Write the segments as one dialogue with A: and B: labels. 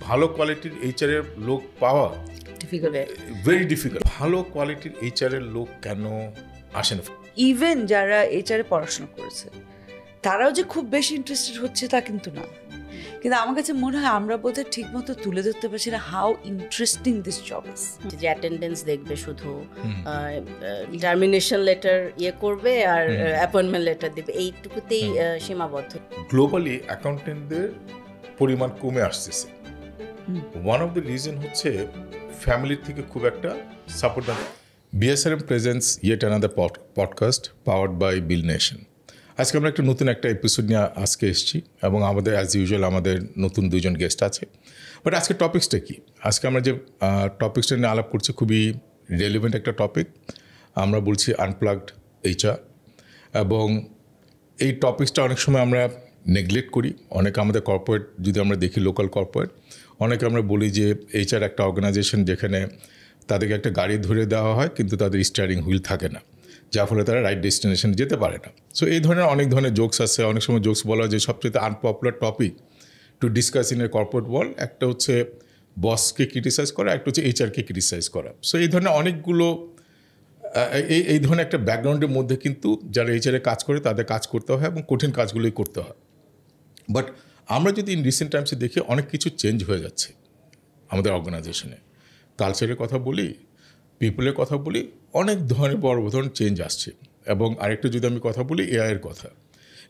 A: ভালো কোয়ালিটির এইচআর এর লোক পাওয়া ভেরি ডিফিকাল্ট। ভালো কোয়ালিটির এইচআর এর লোক কেন আসে না?
B: ইভেন যারা এইচআর এ পড়াশোনা করেছে তারাও যে খুব বেশি ইন্টারেস্টেড হচ্ছে তা কিন্তু না। কিন্তু আমার কাছে মনে হয় আমরা বোধহয় ঠিক মতো তুলে ধরতে পারছি না how interesting this job is.
C: যে অ্যাটেন্ডেন্স দেখবে শুধু, টার্মিনেশন লেটার করবে আর অ্যাপয়েন্টমেন্ট লেটার দেবে, এইটুকুতেই সীমাবদ্ধ।
A: গ্লোবালি অ্যাকাউন্টেন্টদের পরিমাণ কমে আসতেছে। ওয়ান অফ দ্য রিজন হচ্ছে ফ্যামিলির থেকে খুব একটা সাপোর্ট না। BSRM presents yet another podcast powered by bill nation. আজকে আমরা একটা নতুন এপিসোড নিয়ে আজকে এসেছি এবং আমাদের অ্যাজ ইউজুয়াল আমাদের নতুন দুজন গেস্ট আছে। বাট আজকে টপিক্সটা কি? আজকে আমরা যে টপিক্সটা নিয়ে আলাপ করছি খুবই রেলিভেন্ট একটা টপিক। আমরা বলছি আনপ্লাগড এইচআর, এবং এই টপিক্সটা অনেক সময় আমরা নেগলেক্ট করি। অনেকে আমাদের কর্পোরেট যদি আমরা দেখি, লোকাল কর্পোরেট, অনেকে আমরা বলি যে এইচআর একটা অর্গানাইজেশন যেখানে তাদেরকে একটা গাড়ি ধরে দেওয়া হয় কিন্তু তাদের স্টিয়ারিং হুইল থাকে না, যার ফলে তারা রাইট ডেস্টিনেশনে যেতে পারে না। সো এই ধরনের অনেক ধরনের জোকস আছে। অনেক সময় জোকস বলা হয় যে সবচেয়ে unpopular topic to discuss in a corporate world, একটা হচ্ছে বসকে ক্রিটিসাইজ করা, একটা হচ্ছে এইচআরকে ক্রিটিসাইজ করা। সো এই ধরনের অনেকগুলো এই ধরনের একটা ব্যাকগ্রাউন্ডের মধ্যে কিন্তু যারা এইচআরে কাজ করে তাদের কাজ করতে হয় এবং কঠিন কাজগুলোই করতে হয়। বাট আমরা যদি ইন রিসেন্ট টাইমসে দেখি অনেক কিছু চেঞ্জ হয়ে যাচ্ছে আমাদের অর্গানাইজেশনে। কালচারের কথা বলি, পিপলের কথা বলি, অনেক ধরনের বড় ধরনের চেঞ্জ আসছে। এবং আরেকটা যদি আমি কথা বলি এআইয়ের কথা,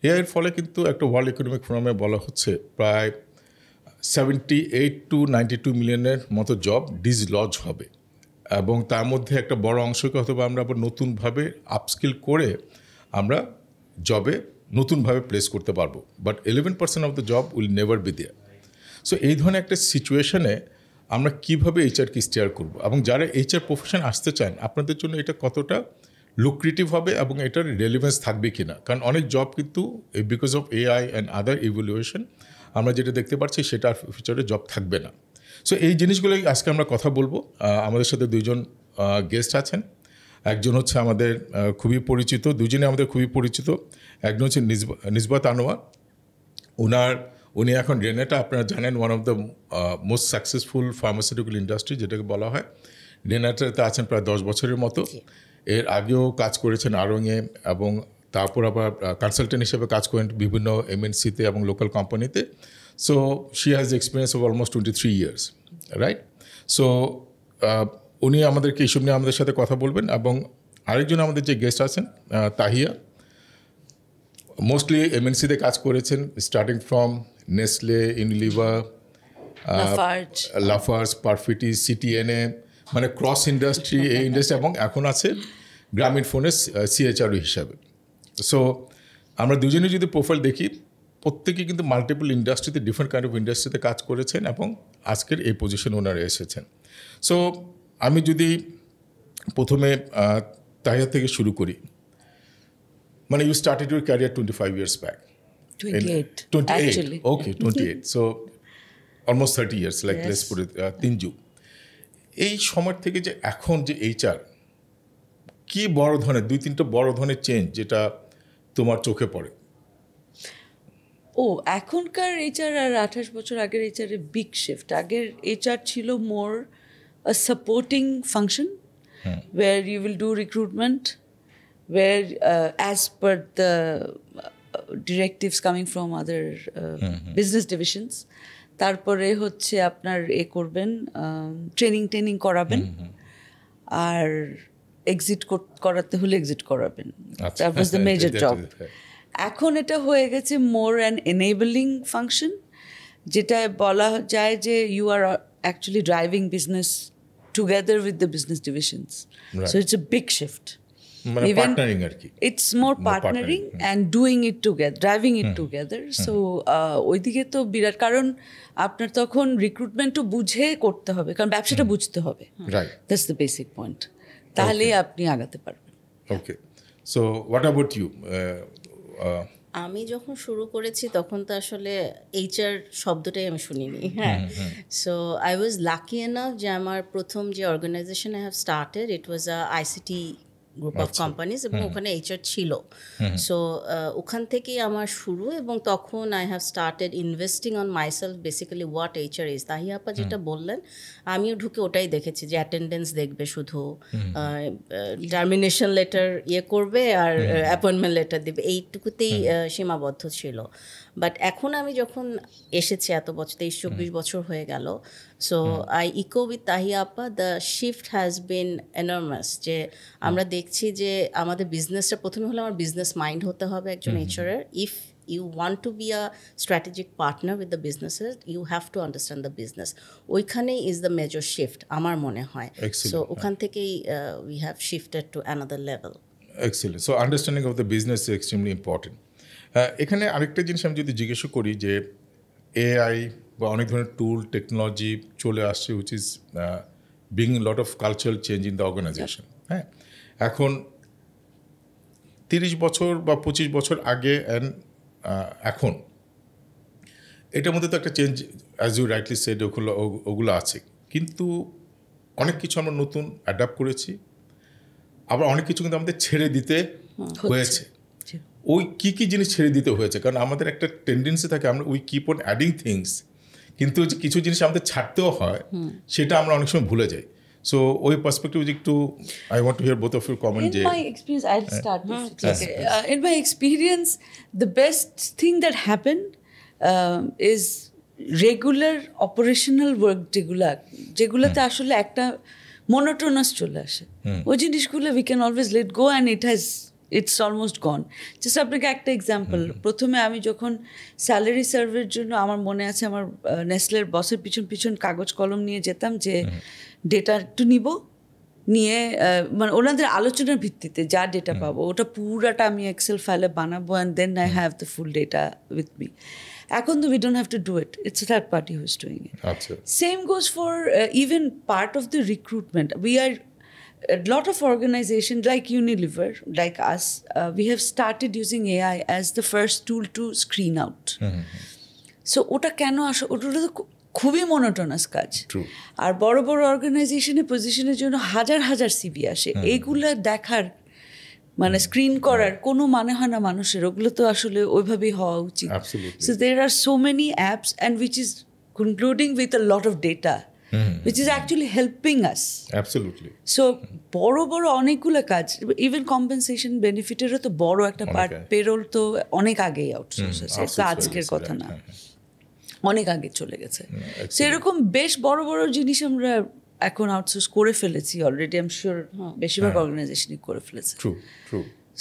A: এআইয়ের ফলে কিন্তু একটা ওয়ার্ল্ড ইকোনমিক ফোরামে বলা হচ্ছে প্রায় 78 to 92 মিলিয়নের মতো জব ডিসলজ হবে, এবং তার মধ্যে একটা বড় অংশকে হয়তো আমরা আবার নতুনভাবে আপস্কিল করে আমরা জবে নতুনভাবে প্লেস করতে পারবো। But 11% of the job will never be there. So এই ধরনের একটা সিচুয়েশনে আমরা কীভাবে এইচআরকে স্টিয়ার করব, এবং যারা এইচআর প্রফেশন আসতে চান আপনাদের জন্য এটা কতটা লুক্রেটিভ হবে এবং এটার রেলিভেন্স থাকবে কি না। কারণ অনেক জব কিন্তু because of AI and other evaluation আমরা যেটা দেখতে পাচ্ছি সেটা আর ফিউচারে জব থাকবে না। সো এই জিনিসগুলোই আজকে আমরা কথা বলবো। আমাদের সাথে দুইজন গেস্ট আছেন। একজন হচ্ছে আমাদের খুবই পরিচিত, দুজনে আমাদের খুবই পরিচিত। একজন হচ্ছে নিসবাত আনোয়ার। উনি এখন রেনেটা, আপনারা জানেন, one of the most successful pharmaceutical industry যেটাকে বলা হয়। রেনেটাতে আছেন প্রায় 10 বছরের মতো। এর আগেও কাজ করেছেন আড়ংয়ে, এবং তারপর আবার কনসালটেন্ট হিসেবে কাজ করেন বিভিন্ন এমএনসিতে এবং লোকাল কোম্পানিতে। So she has experience of almost 23 years, right? So উনি আমাদেরকে এইসব নিয়ে আমাদের সাথে কথা বলবেন। এবং আরেকজন আমাদের যে গেস্ট আছেন তাহিয়া, মোস্টলি এমএনসিতে কাজ করেছেন, starting from Nestle, Unilever, Lafarge, Perfetti, সিটিএনএ, মানে ক্রস ইন্ডাস্ট্রি, এই ইন্ডাস্ট্রি, এবং এখন আছে গ্রামীণ ফোনের সিএচআরও হিসাবে। সো আমরা দুজনে যদি প্রোফাইল দেখি, প্রত্যেকেই কিন্তু মাল্টিপল ইন্ডাস্ট্রিতে, ডিফারেন্ট কাইন্ড অফ ইন্ডাস্ট্রিতে কাজ করেছেন এবং আজকের এই পজিশনে ওনারা এসেছেন। সো আমি যদি প্রথমে তাহিয়া থেকে শুরু করি, মানে you started your career 25 years back.
B: 28 actually.
A: Okay, 28. So almost 30 years, like let's put it, 3 যুগ। এই সময় থেকে যে এখন যে এইচআর, কি বড় ধরনের 2-3টা বড় ধরনের চেঞ্জ যেটা তোমার চোখে পড়ে?
B: এখনকার এইচআর আর 28 বছর আগের এইচআর এর বিগ শিফট। আগের এইচআর ছিল মোর a supporting function where you will do recruitment, where as per the directives coming from other business divisions, তারপরে হচ্ছে আপনার করবেন, ট্রেনিং করাবেন, আর এক্সিট করাতে হলে এক্সিট করাবেন। That was the major job. এখন এটা হয়ে গেছে মোর অ্যান এনেবলিং ফাংশন, যেটা বলা যায় যে you are actually driving business together with the business divisions. Right. So it's a big shift.
A: Partnering আর কি।
B: It's more partnering and doing it together, driving it together. So ওইদিকে তো বিরাট, কারণ আপনার তখন রিক্রুটমেন্টও বুঝে করতে হবে, কারণ ব্যবসাটা বুঝতে হবে।
A: Right.
B: That's the basic point. তাহলেই আপনি আগাতে পারবেন।
A: Okay. So what about you?
C: আমি যখন শুরু করেছি তখন তো আসলে এইচআর শব্দটাই আমি শুনিনি। হ্যাঁ, so I was lucky enough যে আমার প্রথম যে organisation I have started, it was a ICT group of companies, এবং ওখানে এইচআর ছিল। সো ওখান থেকেই আমার শুরু, এবং তখন I have started investing on myself basically what HR is. Tahiya আপা যেটা বললেন আমিও ঢুকে ওটাই দেখেছি, যে অ্যাটেন্ডেন্স দেখবে শুধু, টার্মিনেশন লেটার করবে আর অ্যাপয়েন্টমেন্ট লেটার দিবে, এইটুকুতেই সীমাবদ্ধ ছিল। বাট এখন আমি যখন এসেছি, এত বছর 23-24 বছর হয়ে গেল, so I echo with Tahiya আপা, the shift has been enormous. যে আমরা দেখছি যে আমাদের বিজনেসটা, প্রথমে হলো আমার বিজনেস মাইন্ড হতে হবে একজন এইচআরের। If you want to be a strategic partner with the businesses, you have to understand the business. ওইখানেই is the major shift আমার মনে হয়। So ওখান থেকেই we have shifted to another level.
A: Excellent. So understanding of the business is extremely important. এখানে আরেকটা জিনিস আমি যদি জিজ্ঞেস করি, যে এআই বা অনেক ধরনের টুল টেকনোলজি চলে আসছে, which is bringing a lot of cultural change in the organization. হ্যাঁ, এখন 30 বছর বা 25 বছর আগে অ্যান্ড এখন এটার মধ্যে তো একটা change, as you rightly said, ওগুলো আছে, কিন্তু অনেক কিছু আমরা নতুন অ্যাডাপ্ট করেছি, আবার অনেক কিছু কিন্তু আমাদের ছেড়ে দিতে হয়েছে। ওই কী জিনিস ছেড়ে দিতে হয়েছে? কারণ আমাদের একটা টেন্ডেন্সি থাকে, আমরা we keep on adding things, কিন্তু কিছু জিনিস আমাদের ছাড়তেও হয়, সেটা আমরা অনেক সময় ভুলে যাই। So, ওই perspective একটু I want to hear both of your comment.
B: In my experience, I'll start. In my experience, the best thing that happened is regular operational work, যেগুলোতে আসলে একটা monotonous চলে আসে। ওই জিনিসগুলো we can always let go, and it's almost gone. Just আপনাকে একটা example, প্রথমে আমি যখন স্যালারি সার্ভের জন্য, আমার মনে আছে আমার নেসলের বসের পিছন কাগজ কলম নিয়ে যেতাম, যে ডেটা একটু নিয়ে মানে ওনাদের আলোচনার ভিত্তিতে যা ডেটা পাবো ওটা পুরাটা আমি এক্সেল ফাইলে বানাবো, and then I have the full data with me. এখন তো we don't have to do it, it's third party who is doing it. Same goes for even part of the recruitment. We are a lot of organizations like Unilever, like us, we have started using AI as the first tool to screen out. So ওটা কেন ওটা তো খুবই monotonous কাজ। আর বড় বড় অর্গানাইজেশনে পজিশনের জন্য হাজার হাজার সিভি আসে, এইগুলা দেখার মানে স্ক্রিন করার কোনো মানে হয় না মানুষের, ওগুলো তো আসলে ওইভাবেই হওয়া উচিত। So there are so many apps and which is concluding with a lot of data which is actually helping us.
A: Absolutely.
B: So বড় বড় অনেকগুলো কাজ, ইভেন কম্পেনসেশন বেনিফিটেরও তো বড় একটা পার্ট, পেরোল তো অনেক আগেই আউটসোর্স আছে, এটা আজকের কথা না, অনেক আগে চলে গেছে। সেরকম বেশ বড় বড় জিনিস আমরা এখন আউটসোর্স করে ফেলেছি অলরেডি, আই এম শিওর বেশিরভাগ অর্গানাইজেশনই করে ফেলেছে।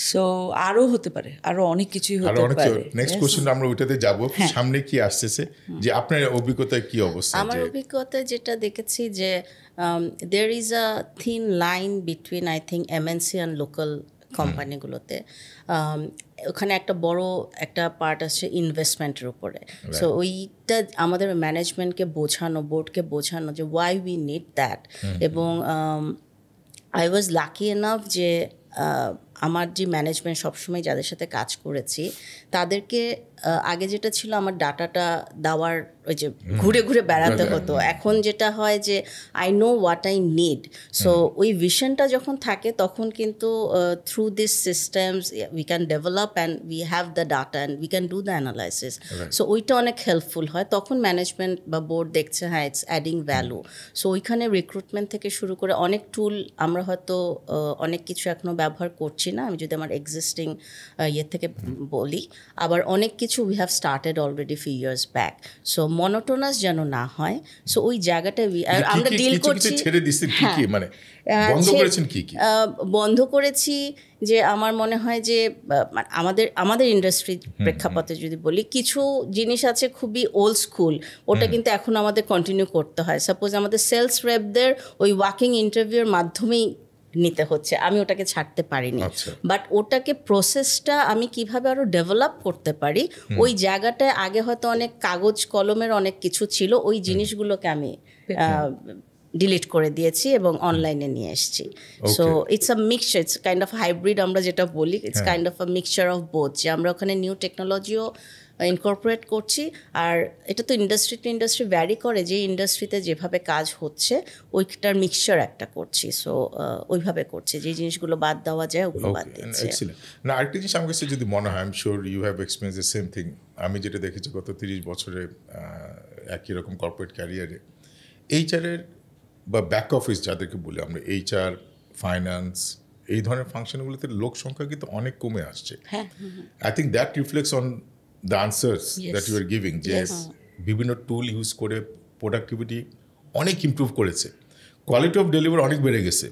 B: সো আরও হতে পারে, আরও অনেক কিছুই হতে পারে।
A: নেক্সট কোশ্চেন আমরা ওইটাতে যাব, সামনে কি আসছে, যে আপনার অভিজ্ঞতায় কি অবস্থা?
C: আমার অভিজ্ঞতায় যেটা দেখেছি, যে there is a thin line between I think MNC and local কোম্পানিগুলোতে। ওখানে একটা বড় একটা পার্ট আছে ইনভেস্টমেন্টের উপরে। সো ওইটা আমাদের ম্যানেজমেন্টকে বোঝানো, বোর্ডকে বোঝানো যে ওয়াই উই নিড দ্যাট। এবং আই ওয়াজ লাকি এনাফ যে আমার যে ম্যানেজমেন্ট সবসময় যাদের সাথে কাজ করেছি তাদেরকে আগে যেটা ছিল আমার ডাটাটা দেওয়ার ওই যে ঘুরে ঘুরে বেড়াতে হতো, এখন যেটা হয় যে I know what I need. So ওই ভিশনটা যখন থাকে তখন কিন্তু through this systems we can develop and we have the data and we can do the analysis. So ওইটা অনেক হেল্পফুল হয়, তখন ম্যানেজমেন্ট বা বোর্ড দেখছে হ্যাঁ ইটস অ্যাডিং ভ্যালু। সো ওইখানে রিক্রুটমেন্ট থেকে শুরু করে অনেক টুল আমরা হয়তো অনেক কিছু এখনও ব্যবহার করছি না, আমি যদি আমার এক্সিস্টিং থেকে বলি, আবার অনেক কিছু we have started already few years back. So monotonous যেন না হয়, সো ওই জায়গাটায় আমরা ডিল করছি। বন্ধ করেছি যে আমার মনে হয় যে আমাদের ইন্ডাস্ট্রির প্রেক্ষাপটে যদি বলি, কিছু জিনিস আছে খুবই ওল্ড স্কুল, ওটা কিন্তু এখন আমাদের কন্টিনিউ করতে হয়। সাপোজ আমাদের সেলস রেপদের ওই ওয়াকিং ইন্টারভিউর মাধ্যমেই নিতে হচ্ছে, আমি ওটাকে ছাড়তে পারিনি। বাট ওটাকে প্রসেসটা আমি কিভাবে আরো ডেভেলপ করতে পারি, ওই জায়গাটায় আগে হয়তো অনেক কাগজ কলমের অনেক কিছু ছিল, ওই জিনিসগুলোকে আমি ডিলিট করে দিয়েছি এবং অনলাইনে নিয়ে এসেছি। So it's a mixture, it's kind of hybrid আমরা যেটা বলি, it's kind of a mixture of both, যে আমরা ওখানে নিউ টেকনোলজিও ইনকর্পোরেট করছি। আর এটা তো ইন্ডাস্ট্রি টু ইন্ডাস্ট্রি ভ্যারি করে, যে ইন্ডাস্ট্রিতে যেভাবে কাজ হচ্ছে ওইটার মিক্সচার একটা করছি। সো ওইভাবে করছি, যে জিনিসগুলো বাদ দেওয়া যায় ওগুলো বাদ দিচ্ছি।
A: এক্সিলেন্ট। না, আরেকটা জিনিস আমার কাছে যদি মনে হয়, I am sure you have experience the same thing, আমি যেটা দেখেছি গত 30 বছরে একই রকম কর্পোরেট ক্যারিয়ারে, এইচআরের বা ব্যাক অফিস যাদেরকে বলি আমরা, এইচআর, ফাইন্যান্স, এই ধরনের ফাংশনগুলোতে লোক সংখ্যা কিন্তু অনেক কমে আসছে। I think that reflects on the answers that you are giving, যে বিভিন্ন টুল ইউজ করে প্রোডাক্টিভিটি অনেক ইমপ্রুভ করেছে, কোয়ালিটি অফ ডেলিভারি অনেক বেড়ে গেছে,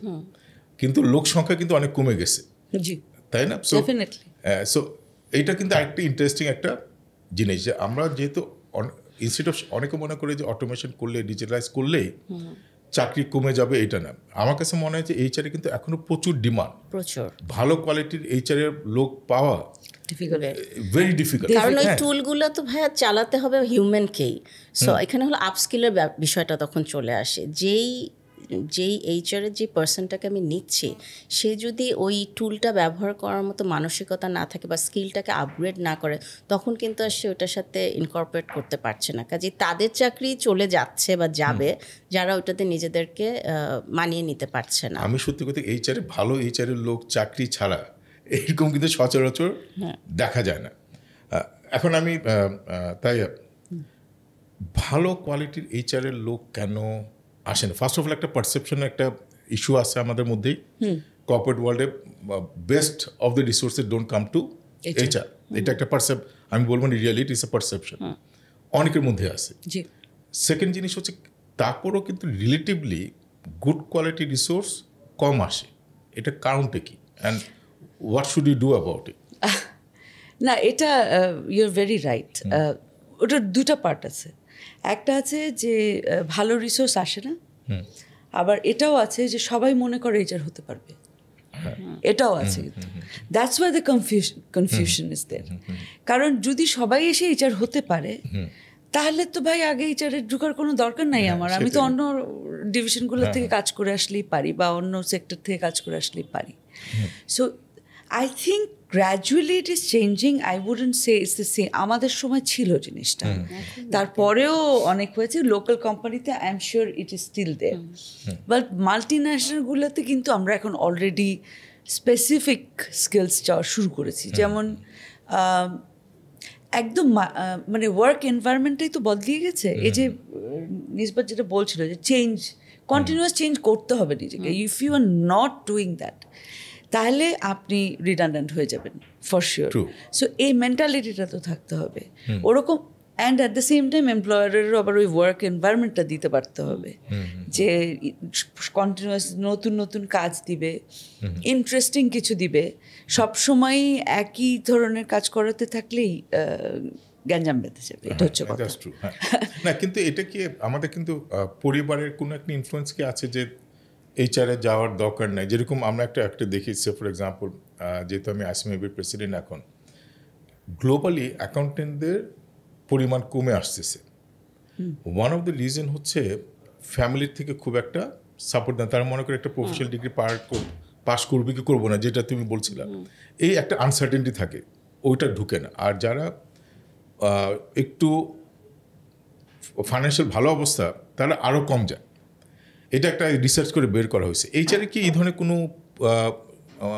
A: কিন্তু লোক সংখ্যা কিন্তু অনেক কমে গেছে, তাই না? সো এইটা কিন্তু আরেকটা ইন্টারেস্টিং একটা জিনিস, যে আমরা যেহেতু ইনস্টিটিউট অফ, অনেকে মনে করে যে অটোমেশন করলে, ডিজিটালাইজ করলেই চাকরি কমে যাবে, এটা না। আমার কাছে মনে হয় যে এইচআরে কিন্তু এখনো প্রচুর ডিমান্ড, প্রচুর ভালো কোয়ালিটির এইচআরের লোক পাওয়া ভেরি ডিফিকাল্ট।
C: কারণ ওই টুলগুলো তো ভাইয়া চালাতে হবে হিউম্যানকেই। সো এখানে হলো আপস্কিলের বিষয়টা তখন চলে আসে। যেই এইচআরের যে পার্সনটাকে আমি নিচ্ছি, সে যদি ওই টুলটা ব্যবহার করার মতো মানসিকতা না থাকে বা স্কিলটাকে আপগ্রেড না করে, তখন কিন্তু আর সে ওটার সাথে ইনকর্পোরেট করতে পারছে না। কাজে তাদের চাকরি চলে যাচ্ছে বা যাবে যারা ওটাতে নিজেদেরকে মানিয়ে নিতে পারছে না।
A: আমি সত্যি কথা, এইচআরে ভালো এইচআরের লোক চাকরি ছাড়া এরকম কিন্তু সচরাচর দেখা যায় না। এখন আমি তাই ভালো কোয়ালিটির এইচআরের লোক কেন আসে না? ফার্স্ট অফ অল একটা পারসেপশনের একটা ইস্যু আছে আমাদের মধ্যেই। কর্পোরেট ওয়ার্ল্ডে best of the resources don't come to HR, এটা একটা আমি বলবো না রিয়ালিটি, ইটস এ পারসেপশন অনেকের মধ্যে আছে। সেকেন্ড জিনিস হচ্ছে, তারপরও কিন্তু রিলেটিভলি গুড কোয়ালিটি রিসোর্স কম আসে, এটা কারণটা কি, and what should you do about it?
B: না, এটা ইউ আর ভেরি রাইট। ওটার দুটা পার্ট আছে। একটা আছে যে ভালো রিসোর্স আসে না, আবার এটাও আছে যে সবাই মনে করে এইচআর হতে পারবে, এটাও আছে। That's why the confusion is there. কারণ যদি সবাই এসে এইচআর হতে পারে, তাহলে তো ভাই আগে এইচআরে ঢোকার কোনো দরকার নাই আমার। আমি তো অন্য ডিভিশনগুলো থেকে কাজ করে আসলেই পারি, বা অন্য সেক্টর থেকে কাজ করে আসলেই পারি। So I think gradually it is changing. I wouldn't say it's the same. আমাদের সময় ছিল জিনিসটা, তারপরেও অনেক হয়েছে লোকাল কোম্পানিতে। I am sure it is still there, but multi ন্যাশনালগুলোতে কিন্তু আমরা এখন অলরেডি স্পেসিফিক স্কিলস চাওয়া শুরু করেছি। যেমন একদম মানে ওয়ার্ক এনভায়রনমেন্টটাই তো বদলিয়ে গেছে। এই যে নিসবাত যেটা বলছিল, যে চেঞ্জ, কন্টিনিউয়াস চেঞ্জ করতে হবে নিজেকে। If you are not doing that, তাহলে আপনি রিডান্ডেন্ট হয়ে যাবেন ফর শিওর। সো এই মেন্টালিটিটা তো থাকতে হবে ওরকম। And at the same time এমপ্লয়ারেরও আবার ওই ওয়ার্ক এনভায়রনমেন্টটা দিতে পারতে হবে, যে কন্টিনিউয়াস নতুন নতুন কাজ দিবে, ইন্টারেস্টিং কিছু দিবে। সবসময় একই ধরনের কাজ করাতে থাকলেই গ্যাঞ্জাম বেঁধে যাবে। এটা হচ্ছে কথা।
A: না, কিন্তু এটা কি আমাদের কিন্তু পরিবারের কোনো একটা ইনফ্লুয়েন্স কি আছে যে এইচআরে যাওয়ার দরকার নাই? যেরকম আমরা একটা দেখি, ফর এক্সাম্পল, যেহেতু আমি আইসিএমএবির প্রেসিডেন্ট, এখন গ্লোবালি অ্যাকাউন্টেন্টদের পরিমাণ কমে আসতেছে। ওয়ান অফ দ্য রিজন হচ্ছে ফ্যামিলির থেকে খুব একটা সাপোর্ট দেন। তারা মনে করে একটা প্রফেশনাল ডিগ্রি পাস করবে কি করবো না, যেটা তুমি বলছিলাম, এই একটা আনসার্টেনটি থাকে, ওইটা ঢুকে না। আর যারা একটু ফাইন্যান্সিয়াল ভালো অবস্থা, তারা আরও কম যায়। এটা একটা রিসার্চ করে বের করা হয়েছে। এইচআরে কি এই ধরনের কোনো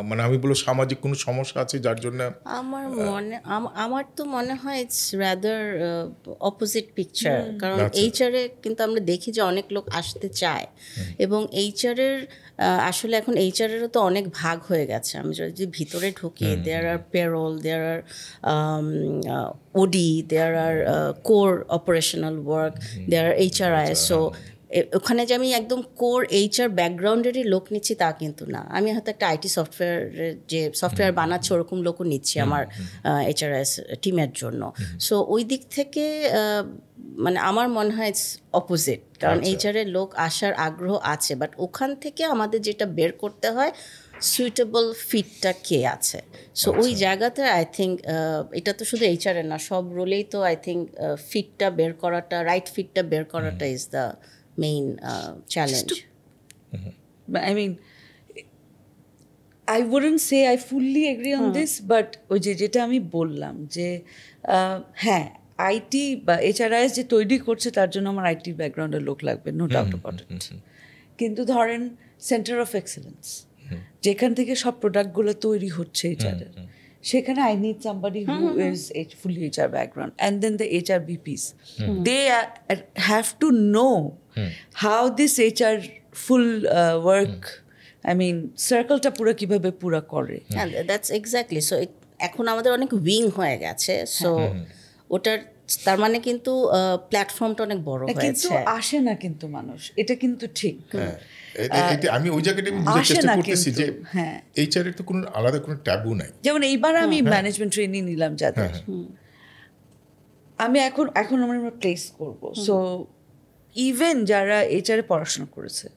A: মানে আমি বলবো সামাজিক কোনো সমস্যা আছে যার জন্য?
C: আমার তো মনে হয় ইটস রাদার অপোজিট পিকচার। কারণ এইচআরে কিন্তু আমরা দেখি যে অনেক লোক আসতে চায়, এবং এইচআরের আসলে এখন এইচআরেরও তো অনেক ভাগ হয়ে গেছে। আমি যদি ভিতরে ঢুকি, দেয়ার আর পেরোল, দেয়ার আর ওডি, দেয়ার আর কোর অপারেশনাল ওয়ার্ক, দেয়ার আর এইচআরআইএসও। ওখানে যে আমি একদম কোর এইচআর ব্যাকগ্রাউন্ডেরই লোক নিচ্ছি তা কিন্তু না। আমি হয়তো একটা আইটি সফটওয়্যারের যে সফটওয়্যার বানাচ্ছে ওরকম লোকও নিচ্ছি আমার এইচআরএস টিমের জন্য। সো ওই দিক থেকে মানে আমার মনে হয় ইটস অপোজিট। কারণ এইচআরের লোক আসার আগ্রহ আছে, বাট ওখান থেকে আমাদের যেটা বের করতে হয় সুইটেবল ফিটটা কে আছে। সো ওই জায়গাতে আই থিঙ্ক এটা তো শুধু এইচআরের না, সব রোলেই তো আই থিঙ্ক ফিটটা বের করাটা, রাইট ফিটটা বের করাটা is the main challenge.
B: I mean, I wouldn't say I fully agree on this, but ওই যেটা আমি বললাম যে হ্যাঁ আইটি বা HRIS যে তৈরি করছে তার জন্য আমার আইটি ব্যাকগ্রাউন্ডের লোক লাগবে, নো ডাউট অ্যাবাউট ইট। কিন্তু ধরেন সেন্টার অফ এক্সেলেন্স যেখান থেকে সব প্রোডাক্টগুলো তৈরি হচ্ছে HR এর, সেখানে I need somebody who is fully HR background, and then the HR BPs. They have to know how this HR full work, I mean সার্কেলটা পুরো কিভাবে পুরো করে।
C: That's exactly. সো এখন আমাদের অনেক উইং হয়ে গেছে, সো ওটার তার মানে কিন্তু প্ল্যাটফর্মটা অনেক বড় হয়েছে,
B: কিন্তু আসে না কিন্তু মানুষ, এটা কিন্তু ঠিক।
A: আমি ওই জায়গাটা বুঝার চেষ্টা করতেছি যে এইচআর এর তো কোনো আলাদা কোনো ট্যাবু নাই।
B: যেমন এইবার আমি ম্যানেজমেন্ট ট্রেনিং নিলাম যাদের, আমি এখন আমরা প্লেস করব, সো ইভেন যারা এইচআর এ পড়াশোনা করেছে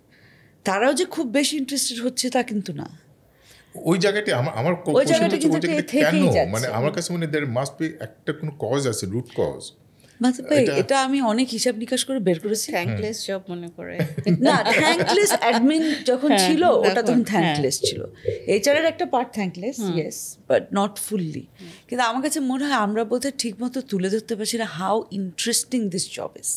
B: তারাও যে খুব বেশি ইন্টারেস্টেড হচ্ছে তা কিন্তু না।
A: ওই জায়গাটি আমার কেন মানে আমার কাছে মনে দের মাস্ট বি একটা কোনো কজ আছে, রুট কজ।
B: এটা আমি অনেক হিসাব নিকাশ করে বের করেছি।
C: থ্যাঙ্কলেস জব মনে করে
B: না, থ্যাঙ্কলেস অ্যাডমিন যখন ছিল ওটা তখন থ্যাঙ্কলেস ছিল, এইচআর এর একটা part thankless, yes, but not fully. কিন্তু আমার কাছে মনে হয় আমরা বোধহয় ঠিক মতো তুলে ধরতে পারছি না how interesting this job is.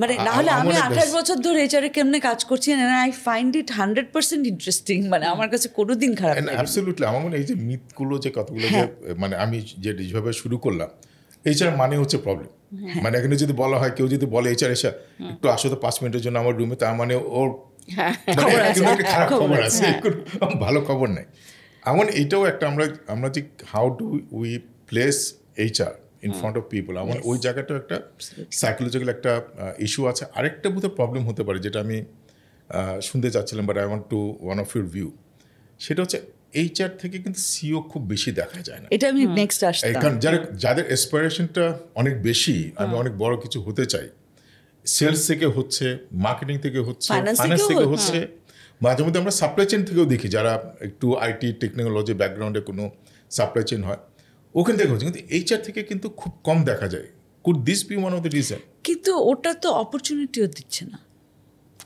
B: মানে নাহলে আমি 28 বছর ধরে এইচআর এ কেমনে কাজ করছি, আই ফাইন্ড ইট 100% ইন্টারেস্টিং, মানে আমার কাছে কোনোদিন খারাপ লাগে না।
A: অ্যাবসলিউটলি। আমার মনে হয় এই যে মিথগুলো যে কতগুলো যে মানে আমি যেভাবে শুরু করলাম, এইচআর মানে হচ্ছে প্রবলেম। মানে এখানে যদি বলা হয়, কেউ যদি বলে এইচআর এসে একটু আসো তো 5 মিনিটের জন্য আমার রুমে, তার মানে ওর খারাপ খবর আছে, ভালো খবর নাই। এমন এটাও একটা আমরা যে how do we place HR in front of people, আমার ওই জায়গাটাও একটা সাইকোলজিক্যাল একটা ইস্যু আছে। আরেকটা বোধহয় প্রবলেম হতে পারে যেটা আমি শুনতে চাচ্ছিলাম, but I want two one of your view, সেটা হচ্ছে এইচআর থেকে কিন্তু সিও খুব বেশি দেখা যায় না।
B: এটা আমি নেক্সট আসতাম,
A: কারণ যাদের অ্যাসপিরেশনটা অনেক বেশি, আমি অনেক বড় কিছু হতে চাই, সেলস থেকে হচ্ছে, মার্কেটিং থেকে হচ্ছে, ফাইন্যান্স থেকে হচ্ছে, মাঝে মধ্যে আমরা সাপ্লাই চেইন থেকেও দেখি যারা একটু আইটি টেকনোলজি ব্যাকগ্রাউন্ডে কোনো সাপ্লাই চেইন হয় ওখান থেকে হচ্ছে, কিন্তু এইচআর থেকে কিন্তু খুব কম দেখা যায়। Could this be one of the reason?
B: কিন্তু ওটা তো অপরচুনিটিও দিচ্ছে না,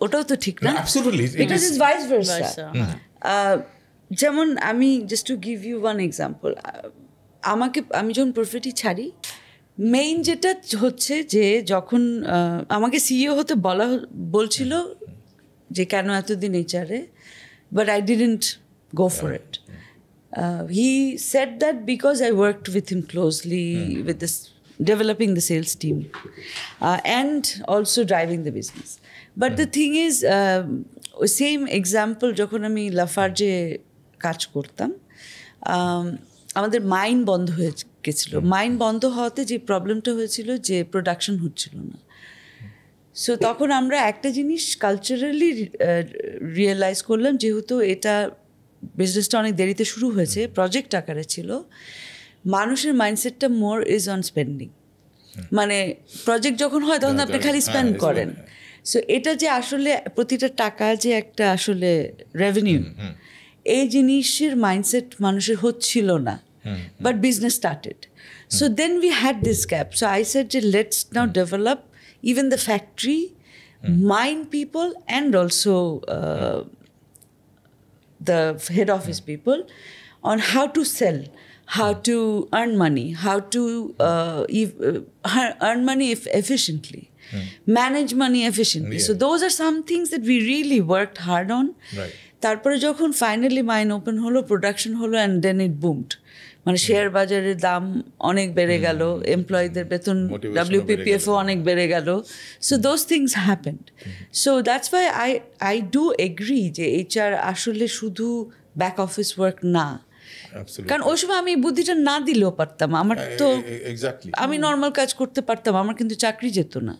B: ওটাও তো ঠিক না।
A: Absolutely,
B: because it's vice versa. যেমন আমি just to give you one example, আমি যখন প্রফিটি ছাড়ি, মেইন যেটা হচ্ছে যে যখন আমাকে সিইও হতে বলছিল যে কেন এতদিন এইচআরে, but I didn't go for it. He said that because I worked with him closely with this developing the sales team and also driving the business. But the thing is, same example, যখন আমি লাফার্জে কাজ করতাম, আমাদের mine বন্ধ হয়ে গেছিল। Mine বন্ধ হওয়াতে যে প্রবলেমটা হয়েছিল যে প্রোডাকশন হচ্ছিল না। সো তখন আমরা একটা জিনিস কালচারালি রিয়েলাইজ করলাম, যেহেতু এটা বিজনেসটা অনেক দেরিতে শুরু হয়েছে, প্রজেক্ট আকারে ছিল, মানুষের মাইন্ডসেটটা মোর ইজ অন স্পেন্ডিং। মানে প্রজেক্ট যখন হয় তখন আপনি খালি স্পেন্ড করেন। সো এটা যে আসলে প্রতিটা টাকা যে একটা আসলে রেভিনিউ, এই জিনিসের মাইন্ডসেট মানুষের হচ্ছিল না, but business started. So then we had this gap. So I said যে let's now develop even the factory, mind people and also the head office people on how to sell, how to earn money, how to earn money efficiently, manage money efficiently. So those are some things that we really worked hard on. তারপরে যখন finally mine open হলো, production হলো, and then ইট বুমড। মানে share বাজারের দাম অনেক বেড়ে গেল, এমপ্লয়ীদের বেতন WPPF-ও অনেক বেড়ে গেল। So those things happened. So that's why I do agri যে এইচআর আসলে শুধু ব্যাক অফিস ওয়ার্ক না। কারণ ওই সময় আমি বুদ্ধিটা না দিলেও পারতাম, আমার তো আমি নর্মাল কাজ করতে পারতাম, আমার কিন্তু চাকরি যেত না।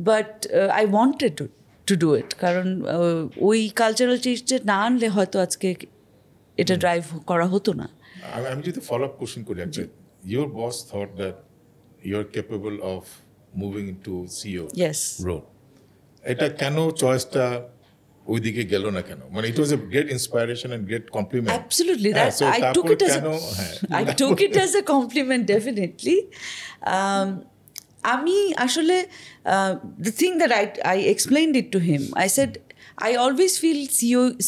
B: But I wanted to do ইট, কারণ ওই কালচারাল চেঞ্জটা না আনলে হয়তো আজকে এটা ড্রাইভ করা হতো না।
A: আমি যদি ফলো আপ কোশ্চেন করি, your boss thought that you're capable of moving into CEO role. এটা কেন চয়েসটা ওইদিকে গেল না কেন? মানে it was a great inspiration and great compliment.
B: Absolutely, I took it as a compliment, definitely. আমি আসলে the thing that I explained it to him, I said I always feel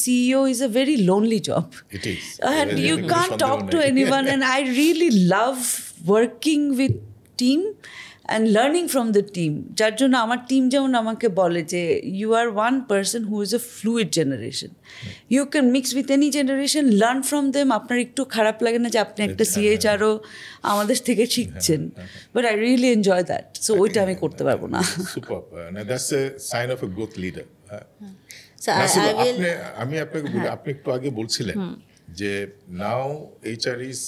B: CEO is a very lonely job.
A: It is.
B: And you can't talk to anyone. And I really love working with team and learning from the team. যার জন্য আমার team যেমন আমাকে বলে যে you are one person who is a fluid generation. You can mix with any generation, learn from them. আপনার একটু খারাপ লাগে না যে আপনি একটা CHRO আমাদের থেকে শিখছেন. But I really enjoy that. So ওইটা আমি করতে পারবো না.
A: Superb. Now that's a sign of a growth leader.
C: So
A: আমি আপনাকে বলি, আপনি একটু আগে বলছিলেন যে now HR is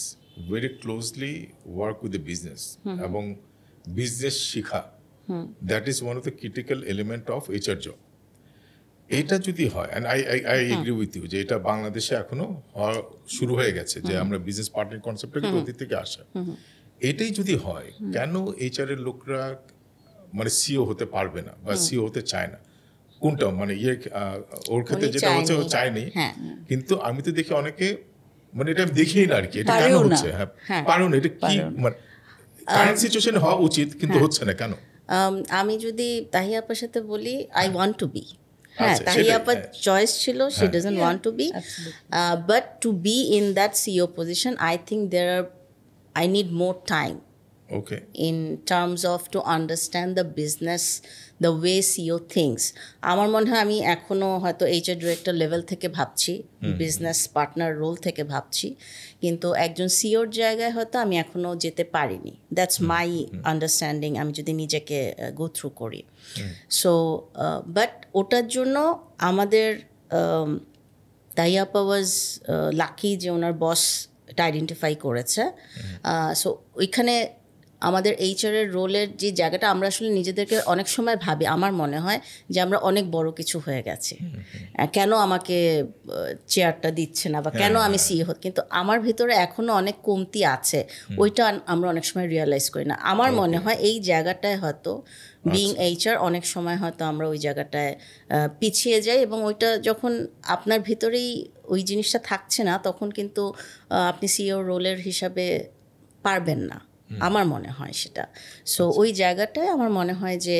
A: very closely work with the business এবং বিজনেস শিখা, that is one of the critical element of HR job. এটা যদি হয়, and I agree with you যে এটা বাংলাদেশে এখনো শুরু হয়ে গেছে, যে আমরা বিজনেস পার্টনার কনসেপ্টটা ওদিক থেকে আসা। এটাই যদি হয়, কেন HR এর লোকরা মানে সিও হতে পারবে না বা সিও হতে চায় না? কোনটা মানে ওর ক্ষেত্রে যেটা হচ্ছে ও চায়নি, কিন্তু আমি তো দেখি অনেকে মানে এটা দেখিই না আর কি, এটা কেন হচ্ছে? হ্যাঁ, পারো না, এটা কি মানে কারেন্ট সিচুয়েশন হওয়া উচিত কিন্তু হচ্ছে না কেন?
C: আমি যদি তাহিয়া আপার সাথে বলি, আই ওয়ান্ট টু বি, হ্যাঁ, তাহিয়া আপার চয়েস ছিল, she doesn't want to be, but to be in that CEO position I think I need more time.
A: Okay.
C: In terms of to understand the business, the way CEO thinks. আমার মনে হয় আমি এখনো হয়তো HR director level থেকে ভাবছি, business partner role থেকে ভাবছি, কিন্তু একজন সিওর জায়গায় হয়তো আমি এখনো যেতে পারিনি। দ্যাটস মাই আন্ডারস্ট্যান্ডিং, আমি যদি নিজেকে গো থ্রু করি। সো বাট ওটার জন্য আমাদের তাইয়াপা ওয়াজ লাকি যে ওনার বস এটা আইডেন্টিফাই করেছে। সো ওইখানে আমাদের HR এর রোলের যে জায়গাটা, আমরা আসলে নিজেদেরকে অনেক সময় ভাবি, আমার মনে হয় যে আমরা অনেক বড় কিছু হয়ে গেছি, কেন আমাকে চেয়ারটা দিচ্ছে না বা কেন আমি সিও, কিন্তু আমার ভিতরে এখনো অনেক কমতি আছে, ওইটা আমরা অনেক সময় রিয়েলাইজ করি না। আমার মনে হয় এই জায়গাটায় হয়তো বিং HR অনেক সময় হয়তো আমরা ওই জায়গাটায় পিছিয়ে যাই, এবং ওইটা যখন আপনার ভিতরেই ওই জিনিসটা থাকছে না, তখন কিন্তু আপনি সিও রোলের হিসাবে পারবেন না, আমার মনে হয় সেটা। সো ওই জায়গাটায় আমার মনে হয় যে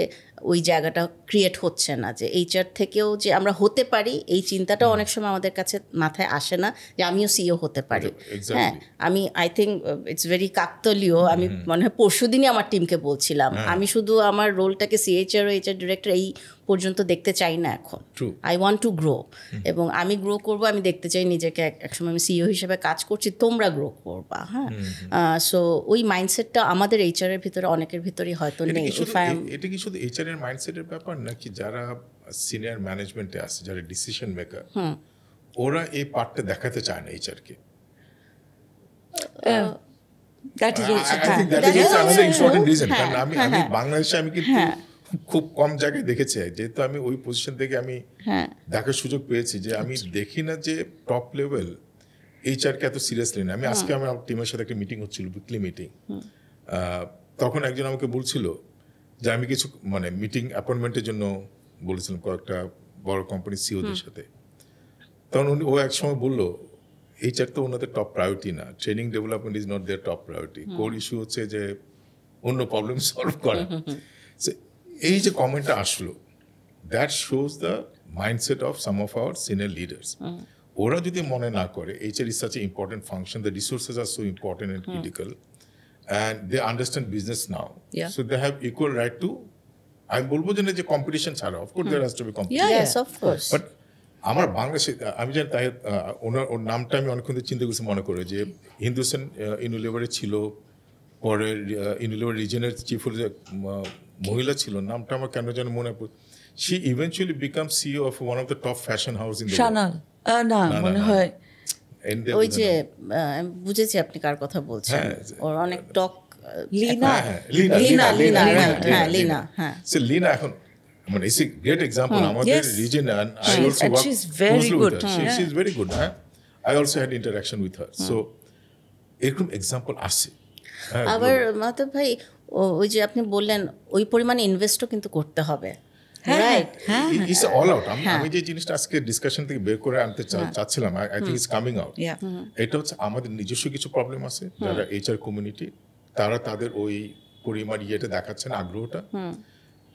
C: ওই জায়গাটা ক্রিয়েট হচ্ছে না, যে HR থেকেও যে আমরা হতে পারি, এই চিন্তাটা অনেক সময় আমাদের কাছে মাথায় আসে না যে আমিও সিও হতে পারি। হ্যাঁ, আমি আই থিঙ্ক ইটস ভেরি কাকতলীয়। আমি মনে হয় পরশুদিনই আমার টিমকে বলছিলাম, আমি শুধু আমার রোলটাকে CHR ও HR ডিরেক্টর এই পর্যন্ত দেখতে চাই না এখন। আই ওয়ান্ট টু গ্রো, এবং আমি গ্রো করব, আমি দেখতে চাই নিজেকে একসময় আমি সিও হিসেবে কাজ করছি, তোমরা গ্রো করবা। হ্যাঁ, সো ওই মাইন্ডসেটটা আমাদের HR এর ভিতরে অনেকের ভিতরেই হয়তো নেই।
A: এটা কি শুধু HR এর মাইন্ডসেটের ব্যাপার, নাকি যারা সিনিয়র ম্যানেজমেন্টে আছে, যারা ডিসিশন মেকার, ওরা এই পার্টটা দেখাতে চায় না HR K?
B: That is also
A: another important reason. কারণ আমি বাংলাদেশে আমি কিন্তু খুব কম জায়গায় দেখেছি, যেহেতু আমি ওই পজিশন থেকে আমি দেখার সুযোগ পেয়েছি, যে আমি দেখি না যে টপ লেভেল HR কে এত সিরিয়াসলি না। আমি আজকে আমার টিমের সাথে একটা মিটিং হচ্ছিল, উইকলি মিটিং, তখন একজন আমাকে বলছিল যে আমি কিছু মানে মিটিং অ্যাপয়েন্টমেন্টের জন্য বলেছিলাম কয়েকটা বড় কোম্পানির সিওদের সাথে। তখন ও এক সময় বললো, HR তো ওনাদের টপ প্রায়োরিটি না, training development is not their top priority, core issue হচ্ছে যে অন্য প্রবলেম সলভ করা। এই যে কমেন্টটা আসলো, that shows the mindset of some of our senior leaders. ওরা যদি মনে না করে HR is such an important function, the resources are so important and critical, and they understand business now, so they have equal right to, আমি বলবো যে না যে কম্পিটিশন ছাড়া, of course there has to be competition,
C: yes of course,
A: but আমার বাংলাদেশে আমি জানি তাই ওর নামটা আমি অনেকক্ষণ চিন্তা করছি, মনে করে যে হিন্দুস্তান ইউনিলিভারে ছিল, পরে ইউনিলিভার রিজনের চিফ মহিলা ছিল, নামটা আমার কেন যেন মনে পড়ে, she eventually becomes CEO of one of the top fashion house in the world.
B: না মনে হয়
C: ওই যে বুঝেছি আপনি কার কথা বলছেন, ওর অনেক টক,
A: লিনা এখন মানে ইটস এ গ্রেট এক্সাম্পল আমাদের reason, and I also work closely with her. She is very good. I also had interaction with her. So এরকম এক্সাম্পল আছে।
C: আবার মাধব ভাই, ওই যে আপনি বললেন ওই পরিমাণে ইনভেস্টও কিন্তু করতে হবে, রাইট?
A: It's all out. আমি যে জিনিসটা আজকে ডিসকাশন থেকে বের করে আনতে চাচ্ছিলাম, I think it's coming out. এটা হচ্ছে আমাদের নিজস্ব কিছু প্রবলেম আছে, যারা HR কমিউনিটি, তারা তাদের ওই পরিমাণ ইয়েটা দেখাচ্ছেন, আগ্রহটা,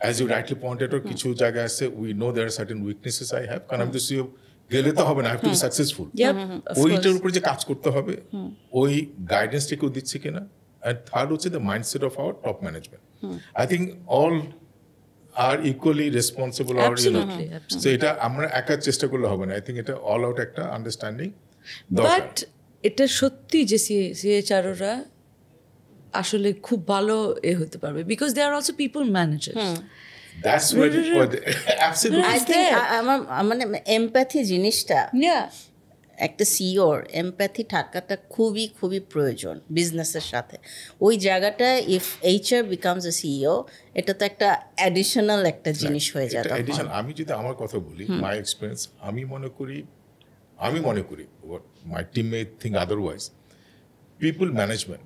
A: as you rightly pointed out কিছু জায়গায় আছে we know there are certain weaknesses I have, কারণ আমি তো সিও গেলে তো হবে না, I have to be successful. ওইটার উপরে যে কাজ করতে হবে, ওই গাইডেন্সটা কেউ দিচ্ছে কিনা। অ্যান্ড থার্ড হচ্ছে the mindset of our top management. I think all are equally responsible, আর সো এটা আমরা একা চেষ্টা করলে হবে না। আই থিঙ্ক এটা অল আউট একটা আন্ডারস্ট্যান্ডিং দরকার।
B: বাট এটা সত্যি যে সিএইচআররা আসলে খুব ভালো হতে পারবে, because they are also people managers.
A: That's what absolutely.
C: I think আমার মানে এমপ্যাথি জিনিসটা একটা সিওর এমপ্যাথি থাকাটা খুবই খুবই প্রয়োজন বিজনেসের সাথে। ওই জায়গাটা if HR becomes a CEO, এটা তো একটা অ্যাডিশনাল একটা জিনিস হয়ে যায়।
A: আমি যদি আমার কথা বলি, মাই এক্সপিরিয়েন্স, আমি মনে করি my team May think otherwise, people management,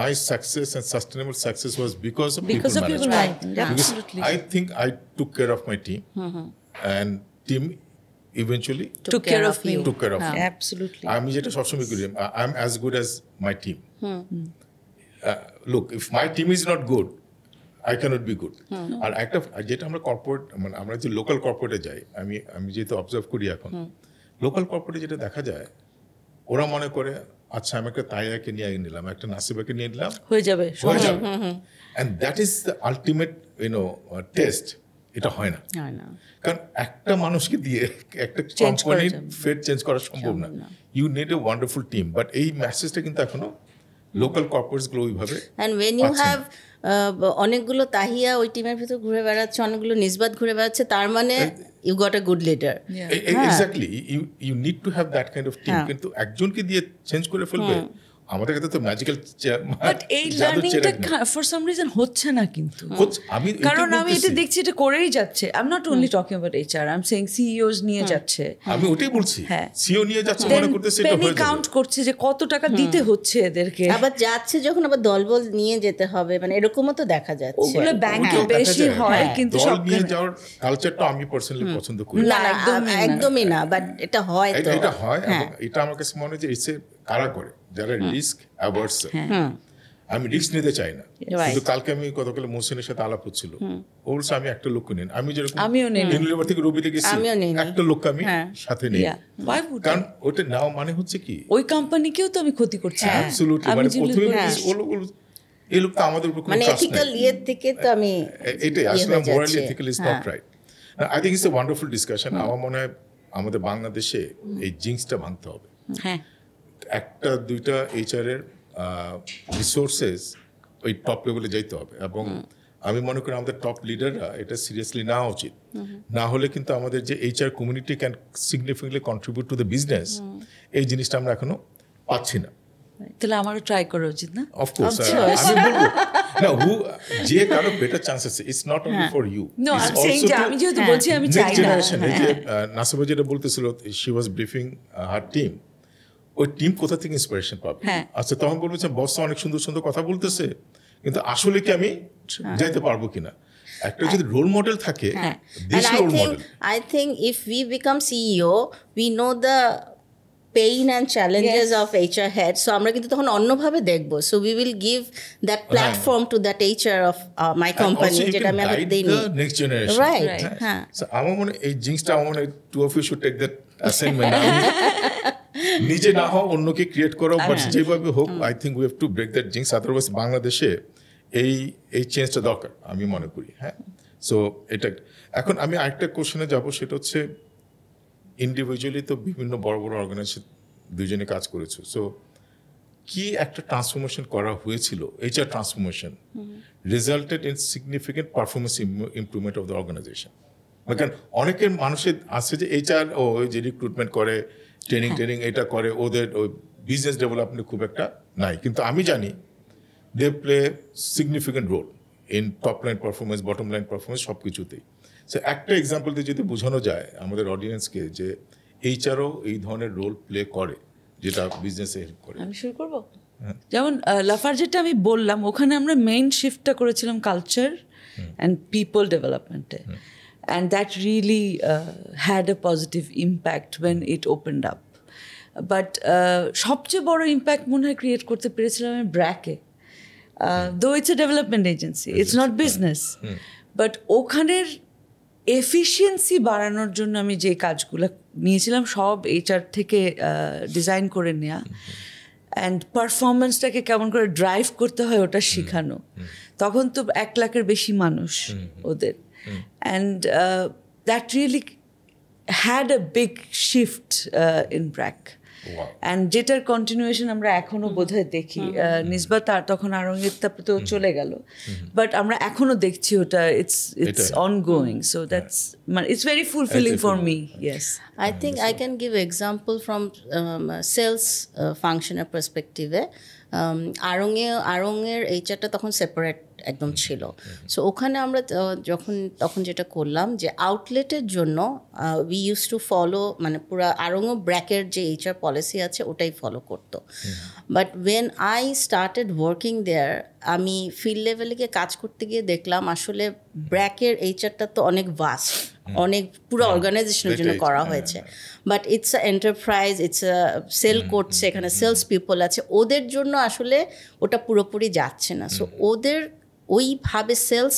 A: my success and sustainable success was because of people management.
B: Absolutely.
A: I think I took care of my team, and team eventually
B: took care of me.
A: Took care of me.
B: Absolutely.
A: আমি যেটা সবসময় করি, I'm as good as my team. Look, if my team is not good, I cannot be good. আর একটা যেটা আমরা corporate, মানে আমরা যে লোকাল কর্পোরেটে যাই, আমি যেহেতু অবজার্ভ করি এখন, লোকাল কর্পোরেটে যেটা দেখা যায়, ওরা মনে করে আচ্ছা আমি একটা তাইয়াকে নিয়ে নিলাম, একটা নাসিবাকে নিয়ে নিলাম,
B: হয়ে যাবে।
A: and that is the ultimate test. এটা হয় না, কারণ একটা মানুষকে দিয়ে একটা কোম্পানির ফেট চেঞ্জ করা সম্ভব না। You need a wonderful team, but এই মেসেজটা কিন্তু এখনো লোকাল কর্পোরেটস গুলো ওইভাবে।
C: and when you have অনেকগুলো তাহিয়া ওই টিমের ভিতর ঘুরে বেড়াচ্ছে, অনেকগুলো নিসবাত ঘুরে বেড়াচ্ছে, তার মানে you got a good leader.
A: Exactly, you need to have that kind of team. কিন্তু একজনকে দিয়ে চেঞ্জ করে ফেলবে, আমাদের কাছে তো ম্যাজিক্যাল,
B: বাট এই লার্নিংটা ফর সাম রিজন হচ্ছে না কিন্তু, কারণ আমি এটা দেখছি এটা করেই যাচ্ছে। I am not only talking about HR, I am saying CEO's নিয়ে যাচ্ছে।
A: আমি ওটাই বলছি, সিইও নিয়ে যাচ্ছে, মনে করতেছে এটা হয়ে যাবে,
B: কাউন্ট করছে যে কত টাকা দিতে হচ্ছে এদেরকে,
C: আবার যাচ্ছে যখন আবার দলবল নিয়ে যেতে হবে, মানে এরকমও তো দেখা যাচ্ছে।
B: ওগুলো ব্যাংকে বেশি হয়, কিন্তু
A: সব নিয়ে যাওয়ার কালচারটা আমি পার্সোনালি পছন্দ করি
C: না, একদমই না, বাট এটা হয় তো,
A: এটা হয়। এবং এটা আমার কাছে মনে হয় যে ইটস কারা করে, যারা রিস্ক অ্যাভার্স। আমি রিস্ক নিতে চাই না, কিন্তু কালকে আমি গতকাল মোহসিনের সাথে আলাপ হচ্ছিল, ওর আমি একটা লোক নেন, আমি যেরকম ইউনিলিভার থেকে রবিতে গেছি, একটা লোক আমি সাথে নেই, কারণ ওটা নাও মানে হচ্ছে কি
B: ওই কোম্পানিকেও তো আমি ক্ষতি করছি।
A: অ্যাবসলিউটলি, মানে প্রথমে এই লোক তো আমাদের উপর
C: মানে এথিক্যাল ইয়ের থেকে তো আমি
A: এটাই আসলে morally ethical is not right. I think it's a wonderful discussion. আমার মনে হয় আমাদের বাংলাদেশে এই জিংসটা ভাঙতে হবে। একটা দুইটা এইচআর এর রিসোর্সেস ওই টপ লেভেলে যাইতে হবে, এবং আমি মনে করি আমাদের টপ লিডাররা এটা সিরিয়াসলি নেওয়া উচিত। না হলে কিন্তু আমাদের যে HR community can significantly contribute to the business, এই জিনিসটা আমরা এখনো পাচ্ছি না।
B: তাহলে আমারও ট্রাই করা উচিত না?
A: অফকোর্স আমি বলবো না, যে কারো better chances, it's not only for you,
B: it's also আমি যেহেতু বলছি আমি চাই না।
A: যে নাসিবা যেটা বলতেছিল, she was briefing her team, ওই টিম কোথা থেকে ইন্সপিরেশন পাবে? আচ্ছা, তখন বলবো যে বস অনেক সুন্দর সুন্দর কথা বলতেছে, কিন্তু আসলে কি আমি যাইতে পারবো কিনা? একটা যদি রোল মডেল থাকে, দেশে role model.
C: I think if we become CEO, we know the pain and challenges of HR head, so আমরা কিন্তু তখন অন্যভাবে দেখবো। So we will give that platform to that HR of my company, যেটা আমি আগে দিইনি।
A: Next generation,
C: right? হ্যাঁ,
A: সো আমার মনে এই জিনিসটা, আমার মনে two of you should take that assignment. নিজে না হোক, অন্যকে ক্রিয়েট করো, বাট যেভাবে হোক, I think we have to break that things. Otherwise বাংলাদেশে এই চেঞ্জটা দরকার আমি মনে করি। হ্যাঁ, সো এটা এখন আমি আরেকটা কোশ্চেনে যাবো, সেটা হচ্ছে ইন্ডিভিজুয়ালি তো বিভিন্ন বড় বড় অর্গানাইজেশন দুজনে কাজ করেছো, সো কি একটা ট্রান্সফরমেশন করা হয়েছিল, HR transformation resulted in significant performance improvement of the organization? কারণ অনেকের মানুষের আছে যে এইচআর ওই যে রিক্রুটমেন্ট করে, ট্রেনিং এটা করে, ওদের ওই বিজনেস ডেভেলপমেন্ট খুব একটা নাই, কিন্তু আমি জানি they play significant role in top line performance, bottom line performance, সব কিছুতেই। সো একটা এক্সাম্পল দিয়ে যদি বোঝানো যায় আমাদের অডিয়েন্সকে যে এইচআরও এই ধরনের রোল প্লে করে, যেটা বিজনেসে হেল্প করে।
B: আমি শুরু করবো। যেমন লাফার্জেটা আমি বললাম, ওখানে আমরা মেইন শিফটটা করেছিলাম কালচার অ্যান্ড পিপল ডেভেলপমেন্টে, and that really had a positive impact when it opened up. But সবচেয়ে বড় ইম্প্যাক্ট মনে হয় ক্রিয়েট করতে পেরেছিলাম আমি ব্র্যাকে, though it's a development agency, it's not business, but ওখানের এফিসিয়েন্সি বাড়ানোর জন্য আমি যে কাজগুলো নিয়েছিলাম সব এইচআর থেকে ডিজাইন করে নেওয়া অ্যান্ড পারফরমেন্সটাকে কেমন করে ড্রাইভ করতে হয় ওটা শেখানো। তখন তো 1 লাখের বেশি মানুষ ওদের, and that really had a big shift in BRAC. And যেটার কন্টিনিউয়েশন আমরা এখনো বোধহয় দেখি। নিসবাত তখন আরঙের তারপরে তো চলে গেল, বাট আমরা এখনো দেখছি ওটা, ইটস অনগোয়িং। সো দ্যাটস মানে it's very fulfilling for me. Yes,
C: I think I can give example from sales functional perspective. আড়ংয়ের এইচআরটা তখন সেপারেট একদম ছিল। সো ওখানে আমরা তখন যেটা করলাম যে আউটলেটের জন্য উই ইউজ টু ফলো, মানে পুরো আড়ংও ব্র্যাকের যে এইচআর পলিসি আছে ওটাই ফলো করতো। But when I started working there, আমি ফিল্ড লেভেলে গিয়ে কাজ করতে গিয়ে দেখলাম আসলে ব্র্যাকের এইচআরটা তো অনেক ভাস্ট, অনেক পুরো অর্গানাইজেশনের জন্য করা হয়েছে। But it's a enterprise, it's a sell করছে, এখানে সেলস পিপল আছে, ওদের জন্য আসলে ওটা পুরোপুরি যাচ্ছে না। সো ওদের ওইভাবে সেলস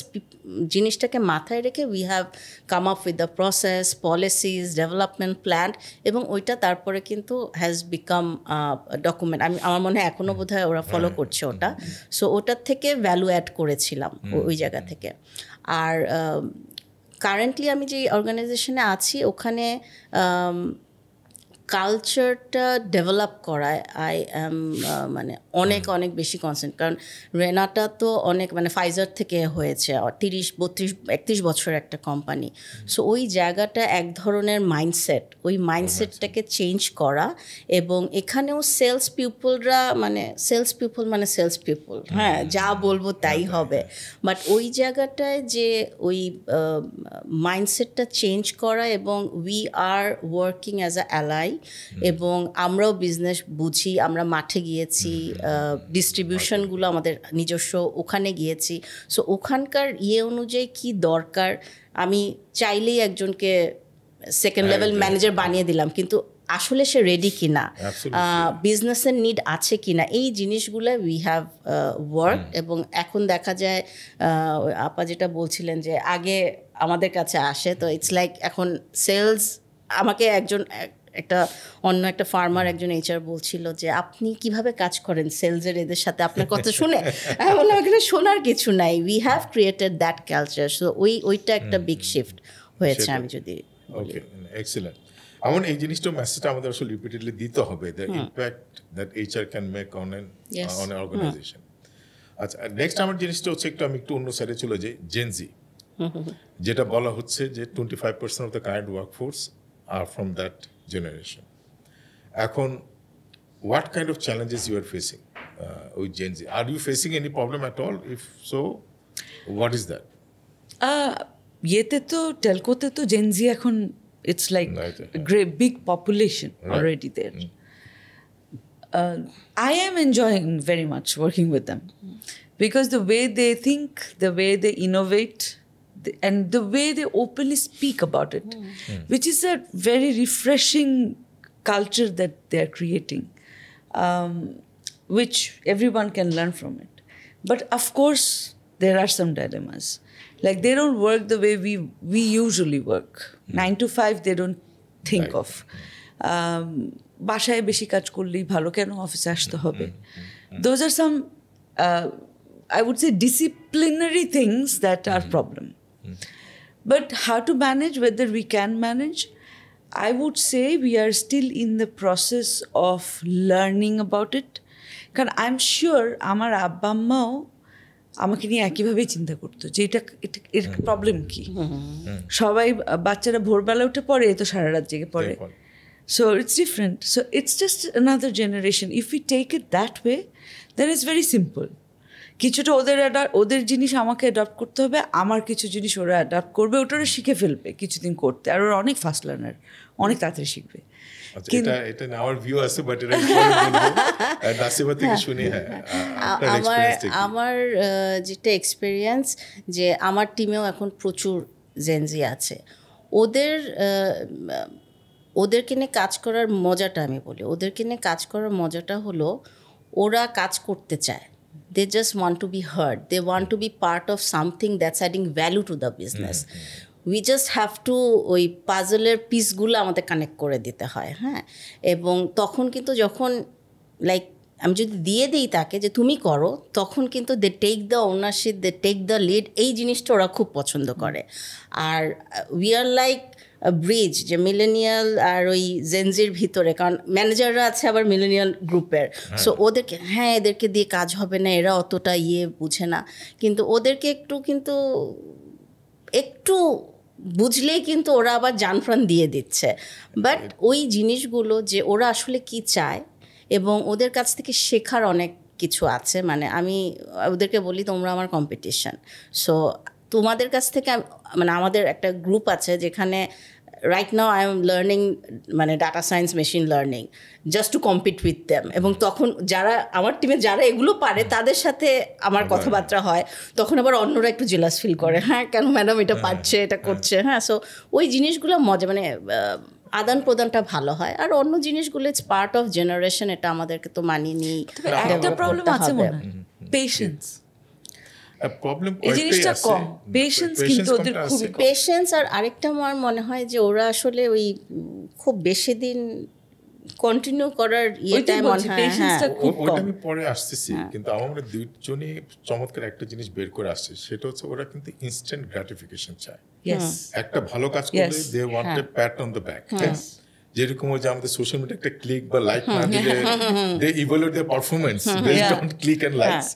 C: জিনিসটাকে মাথায় রেখে we have come up with the process, policies, development plan, এবং ওইটা তারপরে কিন্তু হ্যাজ বিকাম ডকুমেন্ট। আমার মনে হয় এখনও বোধ হয় ওরা ফলো করছে ওটা। সো ওটার থেকে ভ্যালু অ্যাড করেছিলাম ওই জায়গা থেকে। আর কারেন্টলি আমি যে অর্গানাইজেশনে আছি ওখানে কালচারটা ডেভেলপ করায় আই অ্যাম মানে অনেক বেশি কনসেন্ট। কারণ রেনাটা তো অনেক মানে ফাইজার থেকে হয়েছে, 30-32-31 বছরের একটা কোম্পানি। সো ওই জায়গাটা এক ধরনের মাইন্ডসেট, ওই মাইন্ডসেটটাকে চেঞ্জ করা। এবং এখানেও সেলস পিপলরা মানে সেলস পিপল, হ্যাঁ যা বলবো তাই হবে। বাট ওই জায়গাটায় যে ওই মাইন্ডসেটটা চেঞ্জ করা, এবং we are working as a ally, এবং আমরাও বিজনেস বুঝি, আমরা মাঠে গিয়েছি, ডিস্ট্রিবিউশনগুলো আমাদের নিজস্ব ওখানে গিয়েছি। সো ওখানকার অনুযায়ী কি দরকার, আমি চাইলেই একজনকে সেকেন্ড লেভেল ম্যানেজার বানিয়ে দিলাম, কিন্তু আসলে সে রেডি কিনা, বিজনেসের নিড আছে কিনা, এই জিনিসগুলো উই হ্যাভ ওয়ার্ক। এবং এখন দেখা যায় আপা যেটা বলছিলেন যে আগে আমাদের কাছে আসে, তো ইটস লাইক এখন সেলস, আমাকে অন্য একটা ফার্মার একজন এইচআর বলছিল যে আপনি কিভাবে কাজ করেন সেলসের এদের সাথে, আপনার কথা শুনে আমি বললাম এখানে শোনার কিছু নাই, we have created that culture. So ওইটা একটা বিগ শিফট হয়েছে। আমি যদি
A: ওকে, এক্সিলেন্ট। আমার এই জিনিসটা মেসেজটা আমাদের আসলে রিপিটেডলি দিতে হবে, the impact that HR can make on an organisation. আচ্ছা, নেক্সট আমার জিনিসটা হচ্ছে আমি একটু অন্য সাইডে চলে যাই, জেনজি, যেটা বলা হচ্ছে যে 25% of the current workforce are from that generation. এখন, what kind of challenges you are facing with Gen Z? Are you facing any problem at all? If so, what is that?
B: ইয়েতে তো টেলকোতে তো Gen Z এখন it's like a great big population already there. I am enjoying very much working with them because the way they think, the way they innovate, and the way they openly speak about it, which is a very refreshing culture that they are creating, which everyone can learn from it. But of course, there are some dilemmas. Like they don't work the way we usually work. 9 to 5, they don't think of. বাসায় বেশি কাজ করলেই ভালো, কেন অফিসে আসতে হবে? Those are some, I would say, disciplinary things that are problem. But how to manage, whether we can manage, I would say we are still in the process of learning about it. কারণ I'm sure আমার আব্বা আম্মাও আমাকে নিয়ে একইভাবেই চিন্তা করতো যে এর problem কি। সবাই বাচ্চারা ভোরবেলা উঠে পড়ে, তো সারা রাত জেগে পড়ে। So it's different. So it's just another generation. If we take it that way, then it's very simple. কিছুটা ওদের জিনিস আমাকে অ্যাডাপ্ট করতে হবে, আমার কিছু জিনিস ওরা অ্যাডাপ্ট করবে, ওটা শিখে ফেলবে কিছুদিন করতে, আর ওরা অনেক ফাস্ট লার্নার, অনেক তাড়াতাড়ি শিখবে।
A: এটা আমার ভিউ আছে, বাট এটা নাসিবা থেকে শুনি।
C: আমার যেটা এক্সপিরিয়েন্স, যে আমার টিমেও এখন প্রচুর জেনজি আছে। ওদেরকে নিয়ে কাজ করার মজাটা, আমি বলি ওদেরকে নিয়ে কাজ করার মজাটা হলো ওরা কাজ করতে চায়, they just want to be heard, they want to be part of something that's adding value to the business. We just have to ওই পাজলের পিসগুলো আমাদের কানেক্ট করে দিতে হয়, হ্যাঁ। এবং তখন কিন্তু যখন লাইক আমি যদি দিয়ে দিই তাকে যে তুমি করো, তখন কিন্তু they take the ownership, they take the lead, এই জিনিসটা ওরা খুব পছন্দ করে। আর উই আর লাইক ব্রিজ, যে মিলেনিয়াল আর ওই জেনজির ভিতরে, কারণ ম্যানেজাররা আছে আবার মিলেনিয়াল গ্রুপের, সো ওদেরকে হ্যাঁ এদেরকে দিয়ে কাজ হবে না, এরা অতটা বুঝে না, কিন্তু ওদেরকে একটু বুঝলেই কিন্তু ওরা আবার জানপ্রাণ দিয়ে দিচ্ছে। বাট ওই জিনিসগুলো যে ওরা আসলে কি চায় এবং ওদের কাছ থেকে শেখার অনেক কিছু আছে। মানে আমি ওদেরকে বলি তোমরা আমার কম্পিটিশন, সো তোমাদের কাছ থেকে মানে আমাদের একটা গ্রুপ আছে যেখানে right now I am learning মানে data science, machine learning, just to compete with them. এবং তখন যারা আমার টিমে যারা এগুলো পারে তাদের সাথে আমার কথাবার্তা হয়, তখন আবার অন্যরা একটু জেলাস ফিল করে, হ্যাঁ কেন ম্যাডাম এটা পারছে, এটা করছে, হ্যাঁ। সো ওই জিনিসগুলো মজা, মানে আদান প্রদানটা ভালো হয়। আর অন্য জিনিসগুলো ইটস পার্ট অফ জেনারেশন, এটা আমাদেরকে তো মানিয়ে নিই।
B: একটা প্রবলেম আছে মনে হয়, পেশেন্স। এই জিনিসটা কম, পেশেন্স কিন্তু ওদের খুবই কম।
C: পেশেন্স আর আরেকটা আমার মনে হয় যে ওরা আসলে ওই খুব বেশি দিন কন্টিনিউ করার ইয়েটাই মনে হয়, হ্যাঁ
A: ওইটা আমি পরে আসতেছি। কিন্তু আমার মনে হয় দুইজনই চমৎকার একটা জিনিস বের করে আসছে, সেটা হচ্ছে ওরা কিন্তু ইনস্ট্যান্ট গ্র্যাটিফিকেশন চায়। একটা ভালো কাজ করলে they want a pat on the back, যেরকম যে আমাদের সোশ্যাল মিডিয়া একটা ক্লিক বা লাইক না দিলে they evaluate their performance based on click and likes.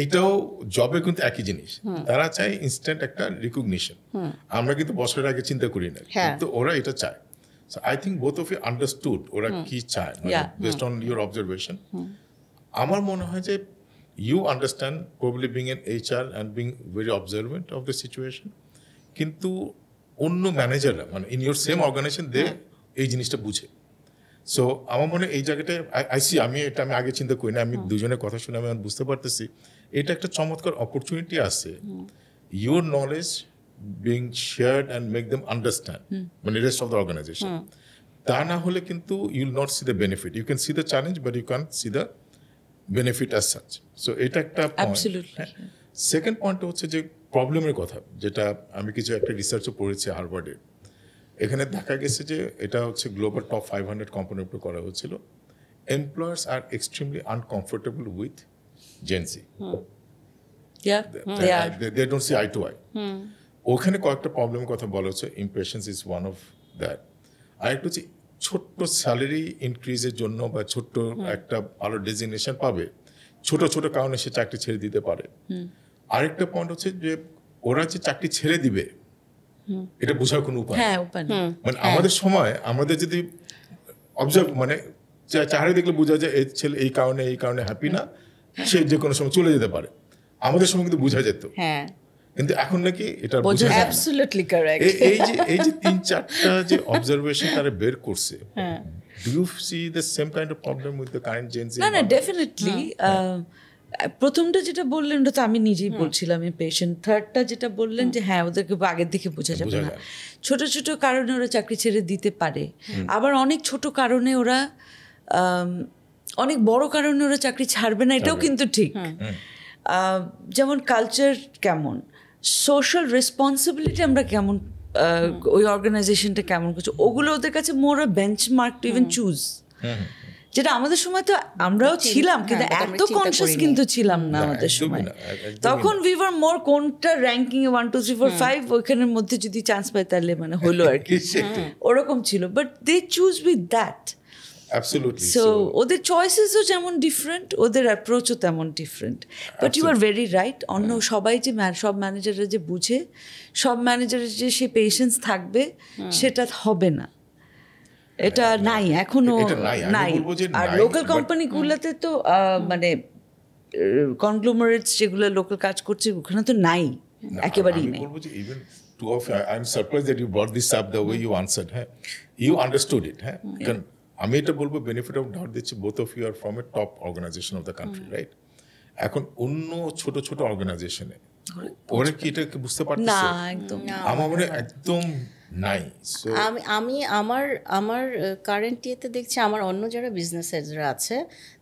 A: এইটাও জবে কিন্তু একই জিনিস, তারা চায় ইনস্ট্যান্ট একটা রিকগনিশন। আমরা কিন্তু বছরের আগে চিন্তা করি না, কিন্তু ওরা এটা চায়। So I think both of you understood ওরা কি চায়, based on your observation. আমার মনে হয় যে you understand probably being an HR and being very observant of the situation, কিন্তু অন্য ম্যানেজাররা মানে in your same organization they এই জিনিসটা বুঝে। সো আমার মনে হয় এই জায়গাটায় আমি আগে চিন্তা করি না, আমি দুজনের কথা শুনে আমি বুঝতে পারতেছি এটা একটা চমৎকার অপরচুনিটি আছে। Your knowledge being shared and make them understand মানে rest of the organization. তা না হলে কিন্তু you will not see the benefit. You can see the challenge but you can't see the benefit as such. So এটা একটা
B: Absolutely.
A: Second point হচ্ছে যে প্রবলেমের কথা, যেটা আমি কিছু একটা রিসার্চও পড়েছি হার্ভার্ডে। এখানে দেখা গেছে যে এটা হচ্ছে গ্লোবাল টপ 500 কোম্পানির উপর করা হয়েছিল। Employers are extremely uncomfortable with Gen Z. They don't see eye to eye. ওখানে কয়েকটা প্রবলেমের কথা বলা হচ্ছে, impressions is one of that. আর একটা হচ্ছে ছোট্ট স্যালারি ইনক্রিজের জন্য বা ছোট্ট একটা ভালো ডেজিগনেশন পাবে, ছোট ছোট কারণে সে চাকরি ছেড়ে দিতে পারে। আরেকটা পয়েন্ট হচ্ছে যে ওরা যে চাকরি ছেড়ে দিবে এটা বোঝার কোনো উপায় মানে আমাদের সময় আমাদের যদি অবজার্ভ মানে চাকরি দেখলে বোঝা যায় এই ছেলে এই কারণে হ্যাপি না, সে যে কোনো সময় চলে যেতে পারে। আমাদের সময় কিন্তু বোঝা যেত, কিন্তু এখন নাকি এটা বোঝা যায় না।
B: Absolutely correct.
A: এই যে 3-4টা যে অবজারভেশন তারা বের করছে, do you see the same kind of problem with the current Gen Z?
B: না ডেফিনেটলি। প্রথমটা যেটা বললেন ওটা তো আমি নিজেই বলছিলাম পেশেন্ট। থার্ডটা যেটা বললেন যে হ্যাঁ ওদেরকে আগের দিকে বোঝা যাবে না, ছোট ছোট কারণে ওরা চাকরি ছেড়ে দিতে পারে, আবার অনেক ছোট কারণে ওরা অনেক বড় কারণে ওরা চাকরি ছাড়বে না, এটাও কিন্তু ঠিক। যেমন কালচার কেমন, সোশ্যাল রেসপন্সিবিলিটি আমরা কেমন, ওই অর্গানাইজেশনটা কেমন করছে, ওগুলো ওদের কাছে মোর বেঞ্চমার্ক টু ইভেন চুজ। যেটা আমাদের সময় তো আমরাও ছিলাম, কিন্তু এত কনসিয়াস কিন্তু ছিলাম না আমাদের সময়। তখন উই ওয়ার মোর কোনটা র্যাঙ্কিং 1 2 3 4 5 ওইখানের মধ্যে যদি চান্স পাই তাহলে মানে হলো আর কি, ওরকম ছিল। But they choose with that. So ওদের চয়েসেসও যেমন ডিফারেন্ট, ওদের অ্যাপ্রোচও তেমন different. But you are very right, অন্য সবাই যে সব ম্যানেজাররা যে বুঝে, সব ম্যানেজারের যে সে পেশেন্স থাকবে সেটা হবে না, এটা নাই এখনো নাই। আর লোকাল কোম্পানিগুলোতে তো মানে কনগ্লোমারেটস যেগুলো লোকাল কাজ করছে ওখানে তো নাই, একেবারেই নাই।
A: I'm surprised that you brought this up the way you answered. You understood it. আমি এটা বলবো বেনিফিট অফ ডাউট দিচ্ছি, both of you are from a top organisation of the country, right? এখন অন্য ছোট ছোট অর্গানাইজেশনে ওরা কি এটাকে বুঝতে পারতেছে?
B: না, একদম
A: আমার মনে একদম নাই।
C: আমি আমার কারেন্ট ইয়েতে দেখছি আমার অন্য যারা বিজনেসেসরা আছে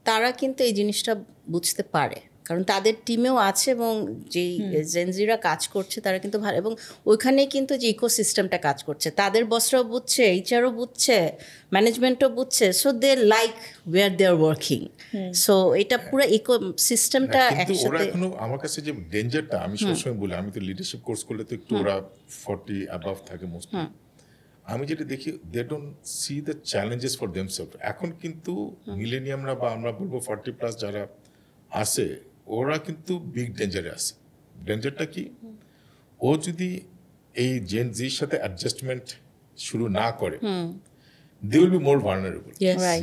C: তারা কিন্তু এই জিনিসটা বুঝতে পারে, কারণ তাদের টিমেও আছে এবং যেই জেনজিরা কাজ করছে তারা কিন্তু ভালো, এবং ওইখানে কিন্তু যে ইকোসিস্টেমটা কাজ করছে, তাদের বসরাও বুঝছে, এইচআরও বুঝছে, ম্যানেজমেন্টও বুঝছে, so they like war they are working. So এটা পুরো ইকোসিস্টেমটা একসাথে।
A: এখনো আমার কাছে যে ডেঞ্জারটা, আমি সবসময় বলি, আমি তো লিডারশিপ কোর্স করলে তো একটু ওরা 40 অ্যাবাভ থাকে মোস্টলি। আমি যেটা দেখি, they don't see the challenges for themselves. এখন কিন্তু মিলেনিয়ামরা বা আমরা বলবো 40+ যারা আছে, ওরা কিন্তু বিগ ডেঞ্জারে আছে। ডেঞ্জারটা কি? ও যদি এই জেন জির সাথে অ্যাডজাস্টমেন্ট শুরু না করে, they will be more vulnerable,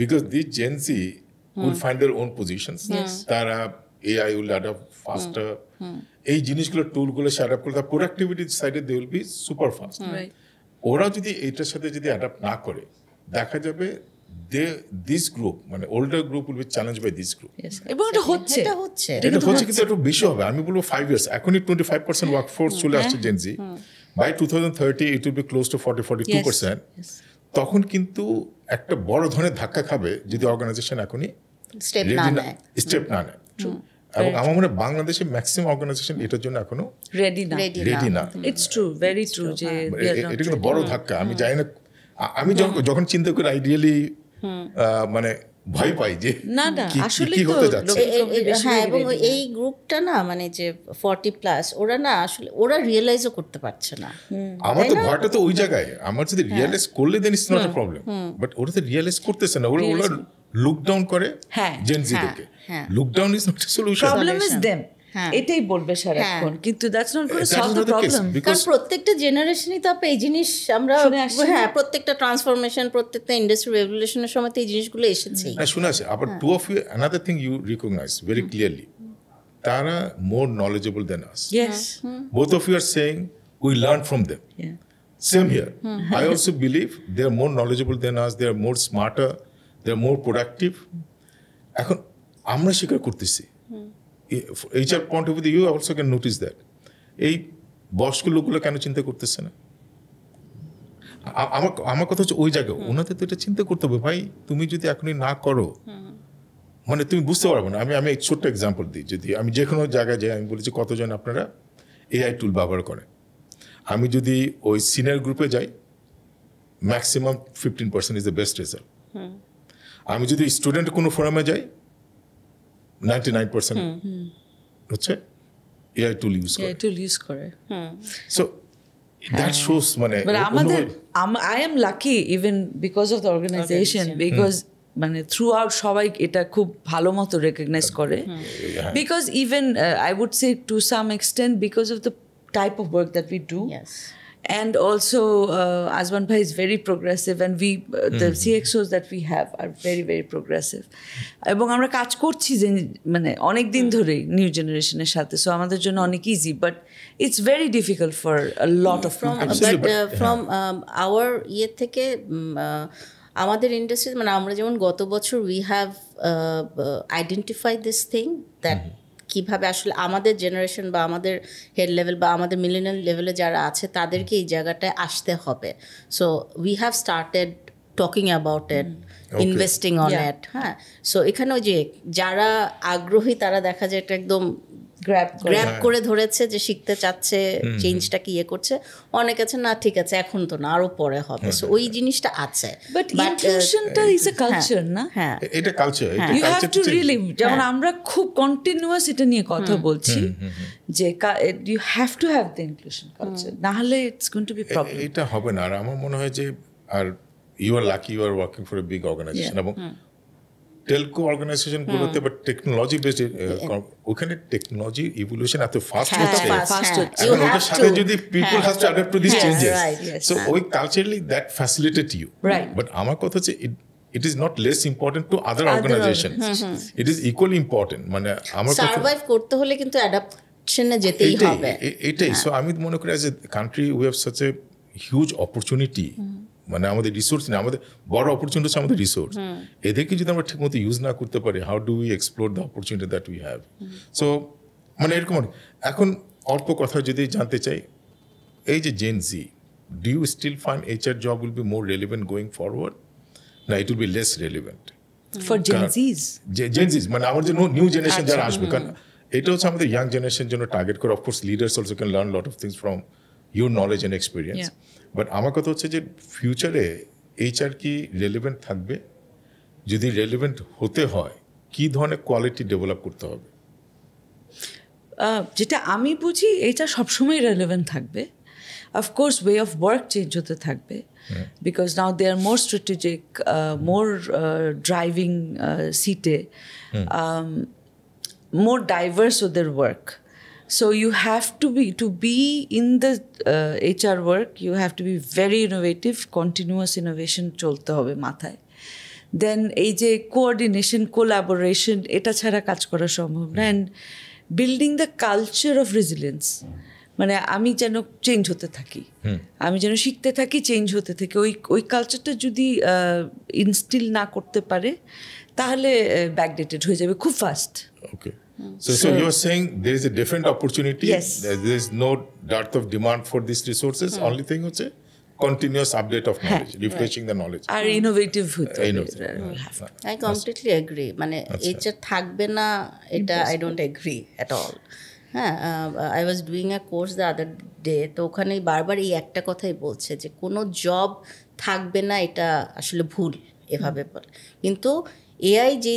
A: because this Gen Z will find their own positions. তারা এআই উইল অ্যাডাপ্ট ফাস্টার, এই জিনিসগুলো টুলগুলো সে অ্যাডাপ্ট করে, তার প্রোডাক্টিভিটির সাইডে they will be super fast. ওরা যদি এইটার সাথে যদি অ্যাডাপ্ট না করে, দেখা যাবে দিস গ্রুপ, মানে older group will be challenge by this group.
B: এবং এটা হচ্ছে
A: এটা হচ্ছে, কিন্তু একটু বেশি হবে। আমি বলবো 5 years, এখনই 25% ওয়ার্কফোর্স চলে আসছে Gen Z. By 2030 it will be close to 40-42%। তখন কিন্তু একটা বড় ধরনের ধাক্কা খাবে যদি অর্গানাইজেশন এখনই স্টেপ না নেয়। এবং আমার মনে হয় বাংলাদেশে ম্যাক্সিমাম অর্গানাইজেশন এটার জন্য এখনো রেডি না।
B: ইটস ট্রু, ভেরি ট্রু, যে
A: এটা কিন্তু বড় ধাক্কা। আমি জানি না, আমি যখন চিন্তা করি আইডিয়ালি মানে ভয় পাই যে
B: না আসলে
A: কি হতে যাচ্ছে।
C: হ্যাঁ, এবং এই গ্রুপটা না, মানে যে 40+, ওরা না আসলে ওরা রিয়েলাইজও করতে পারছে না।
A: আমার তো ভয়টা তো ওই জায়গায়, আমার যদি রিয়েলাইজ করলে then it's not a problem, but ওরা তো রিয়েলাইজ করতেছে না। ওরা লুক ডাউন করে জেন জিদেরকে। Look down is not a solution,
B: problem is them, এটাই বলবে সারাক্ষণ, কিন্তু that's not gonna solve the problem.
C: কারণ প্রত্যেকটা জেনারেশনই তো এই জিনিস আমরা, হ্যাঁ, প্রত্যেকটা ট্রান্সফরমেশন, প্রত্যেকটা ইন্ডাস্ট্রি রেভলিউশনের সময় তো এই জিনিসগুলো এসেছে।
A: না শুনে আসে আবার two of you, another thing you recognize very clearly, তারা more knowledgeable than us. Both of you are saying we learn from them. Same here. I also believe they are more knowledgeable than us, they are more smarter, they are more productive. এখন আমরা স্বীকার করতেছি, HR point of view, you also can notice that. এই বয়স্কগুলো কেন চিন্তা করতেছে না? আমার কথা হচ্ছে ওই জায়গায় ওনাদের তো এটা চিন্তা করতে হবে, ভাই তুমি যদি এখনই না করো, মানে তুমি বুঝতে পারবো না। আমি এক ছোট্ট এক্সাম্পল দিই, যদি আমি যে কোনো জায়গায় যাই, আমি বলেছি কতজন আপনারা এআই টুল ব্যবহার করেন। আমি যদি ওই সিনিয়র গ্রুপে যাই, maximum 15% is the best result. আমি যদি স্টুডেন্ট কোনো ফোরামে যাই, 99% হচ্ছে এআই টুল ইউজ করে। সো দ্যাট শোস, মানে
B: আমাদের, I am lucky even because of the organisation, because মানে থ্রু আউট সবাই এটা খুব ভালো মতো রেকগনাইজ করে, because even I would say to some extent because of the type of work that we do. And also Azman Bhai is very progressive, and we the CXOs that we have are very very progressive, এবং আমরা কাজ করছি যে মানে অনেক দিন ধরে new জেনারেশনের সাথে, সো আমাদের জন্য অনেক easy, but it's very difficult for a lot of
C: from our ইয়ে থেকে আমাদের ইন্ডাস্ট্রি, মানে আমরা যেমন গত বছর we have identified this thing that কীভাবে আসলে আমাদের জেনারেশন বা আমাদের হেড লেভেল বা আমাদের মিলেনিয়াল লেভেলে যারা আছে তাদেরকে এই জায়গাটায় আসতে হবে। So we have started talking about it, investing on it. হ্যাঁ, সো এখানে ওই যে যারা আগ্রহী তারা দেখা যায় একটা একদম গ্র্যাব করে ধরেছে যে শিখতে চাচ্ছে, চেঞ্জটা কি ইয়ে করছে। অনেক আছে না, ঠিক আছে এখন তো না, আরো পরে হবে। সো ওই জিনিসটা আছে,
B: বাট ইনক্লুশনটা ইজ এ কালচার না?
C: হ্যাঁ,
A: এটা culture,
B: you have to really, যেমন আমরা খুব কন্টিনিউয়াস এটা নিয়ে কথা বলছি যে you have to have the inclusion culture, না হলে it's going to be problem.
A: এটা হবে না। আর আমার মনে হয় যে, আর you are lucky, you are working for a big organisation, এবং টেলকো অর্গানাইজেশন গুলোতে বা টেকনোলজি বেসড, ওখানে টেকনোলজি ইভলিউশন এত ফাস্ট হচ্ছে, এখন ওটার সাথে যদি people have to adapt to this changes, so ওই culturally that facilitate you. But আমার কথা হচ্ছে it is not less important to other organizations. It is equally important. মানে আমার
C: সার্ভাইভ করতে হলে কিন্তু অ্যাডাপশনে যেতেই হবে,
A: এটাই। সো আমি মনে করি, as a country we have such a huge opportunity, মানে আমাদের রিসোর্স নেই, আমাদের বড় অপরচুনিটি হচ্ছে আমাদের রিসোর্স। এদেরকে যদি আমরা ঠিকমতো ইউজ না করতে পারি, how do we explore the opportunity that we have? So মানে এরকম। এখন অল্প কথা যদি জানতে চাই, এই যে Gen Z, do you still find HR job will be more relevant going forward, না it will be less relevant
B: for Gen Zs?
A: Gen Zs মানে আমার যে নিউ জেনারেশন যারা আসবে, কারণ এটা হচ্ছে আমাদের ইয়াং জেনারেশনের জন্য টার্গেট করে। Of course leaders also can learn lot of things from your knowledge and experience. But আমার কথা হচ্ছে যে ফিউচারে এইচআর কি রেলিভেন্ট থাকবে? যদি রেলিভেন্ট হতে হয় কি ধরনের কোয়ালিটি ডেভেলপ করতে হবে?
B: যেটা আমি বুঝি এটা সবসময় রেলেভেন্ট থাকবে। Of course way of work change হতে থাকবে, because now they are more strategic, more driving সিটে, more diverse with their work. So you have to be in the HR work, you have to be very innovative, continuous innovation cholte hobe mathay. Then ei je coordination, collaboration eta chhara kaj kora সম্ভব না, and building the culture of resilience, মানে আমি যেন change হতে থাকি, আমি যেন শিখতে থাকি, চেঞ্জ হতে থাকি, ওই কালচারটা যদি ইনস্টিল না করতে পারে তাহলে ব্যাকডেটেড হয়ে যাবে খুব fast.
A: Okay, so you are saying there is a different opportunity.
B: Yes.
A: There is no dearth of demand for these resources. Only thing হচ্ছে continuous update of knowledge, refreshing the knowledge.
B: আর innovative হতে
C: I completely agree. মানে এইচআর থাকবে না এটা I don't agree at all. হ্যাঁ, I was doing a course the other day, তো ওখানে বারবার এই একটা কথাই বলছে যে কোনো জব থাকবে না, এটা আসলে ভুল এভাবে বলে। কিন্তু এআই যে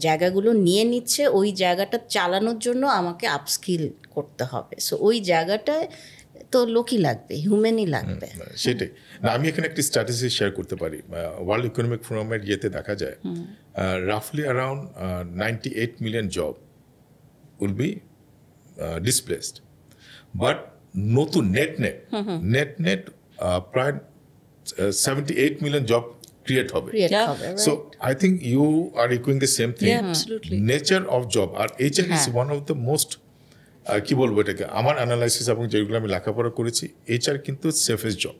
C: জায়গাগুলো নিয়ে নিচ্ছে ওই জায়গাটা চালানোর জন্য আমাকে আপস্কিল করতে হবে। সো ওই জায়গাটায় তো লোকই লাগবে, হিউম্যানই লাগবে।
A: সেটাই না, আমি এখানে একটি স্ট্যাটিস্টিক্স শেয়ার করতে পারি। ওয়ার্ল্ড ইকোনমিক ফোরামের ইয়েতে দেখা যায় রাফলি around 98 million job will be displaced, but নতুন net প্রায় 78 million job create হবে। So I think you are echoing the same thing.
B: Yeah, absolutely.
A: Nature of job, R HR is one of the most কি বলবো এটাকে, আমার analysis এবং যেগুলো আমি লেখাপড়া করেছি, HR কিন্তু সেফেস্ট জব।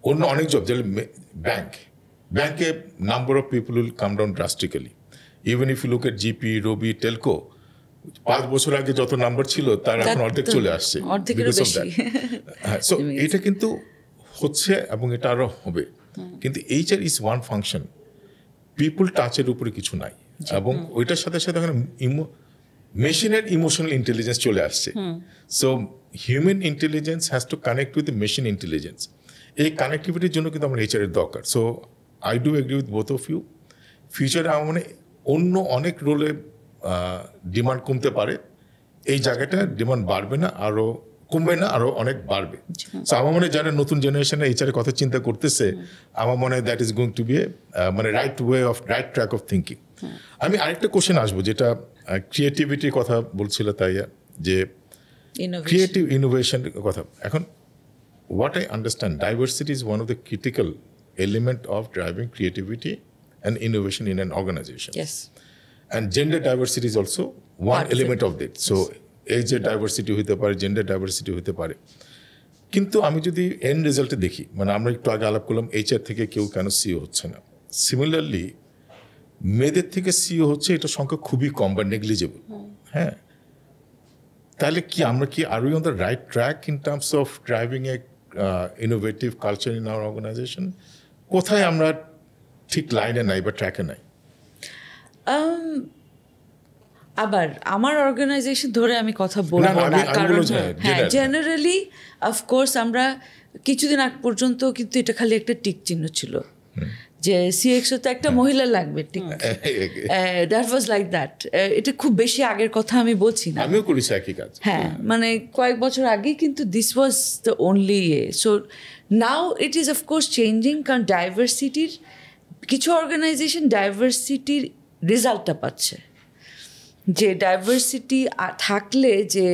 A: অন্য অনেক জব যেমন ব্যাংকে number of people will come down drastically. Even if you look at GP, Robi, telco, 5 বছর আগে যত নাম্বার ছিল তার এখন অর্ধেক চলে আসছে। সো এটা কিন্তু হচ্ছে এবং এটা আরো হবে। কিন্তু HR is one function, people টাচের উপরে কিছু নাই, এবং ওইটার সাথে সাথে এখন মেশিনের ইমোশনাল ইন্টেলিজেন্স চলে আসছে। So human intelligence has to connect with machine intelligence. এই কানেক্টিভিটির জন্য কিন্তু আমার এইচআর এর দরকার। So I do agree with both of you. ফিউচারে আমার মানে অন্য অনেক রোলে ডিমান্ড কমতে পারে, এই জায়গাটা ডিমান্ড বাড়বে না, আরো কমবে না, আরো অনেক বাড়বে। সো আমার মনে হয় যারা নতুন জেনারেশনে এইচআর কথা চিন্তা করতেছে, আমার মনে হয় that is going to be মানে রাইট ট্র্যাক অফ থিঙ্কিং। আমি আরেকটা কোশ্চেন আসবো, যেটা ক্রিয়েটিভিটির কথা বলছিল তাইয়া, যে ক্রিয়েটিভ ইনোভেশনের কথা। এখন what I understand, diversity is one of the critical element of driving creativity and innovation in an organization. And gender diversity is also one element of that. So age diversity হতে পারে, gender diversity হতে পারে। কিন্তু আমি যদি and রেজাল্টে দেখি, মানে আমরা একটু আগে আলাপ করলাম এইচআর থেকে কেউ কেন সিও হচ্ছে না, সিমিলারলি মেয়েদের থেকে সিও হচ্ছে, এটা সংখ্যা খুবই কম বা নেগলিজেবল। হ্যাঁ, তাহলে কি আমরা কি are we on the right track in terms of driving a innovative culture in our organisation? কোথায় আমরা ঠিক লাইনে নাই বা ট্র্যাকে নাই?
B: আবার আমার অর্গানাইজেশন ধরে আমি কথা বলবো না, কারণ হ্যাঁ জেনারেলি অফকোর্স আমরা কিছুদিন আগ পর্যন্ত কিন্তু এটা খালি একটা টিক চিহ্ন ছিল যে সিএক্সও তো একটা মহিলা লাগবে, ঠিক দ্যাট ওয়াজ লাইক দ্যাট। এটা খুব বেশি আগের কথা আমি বলছি না,
A: আমিও করেছি একই কাজ।
B: হ্যাঁ, মানে কয়েক বছর আগে কিন্তু this was the only a. So now it is of course changing, কারণ ডাইভার্সিটির কিছু অর্গানাইজেশন ডাইভার্সিটির রেজাল্টটা পাচ্ছে, যে ডাইভার্সিটি থাকলে যে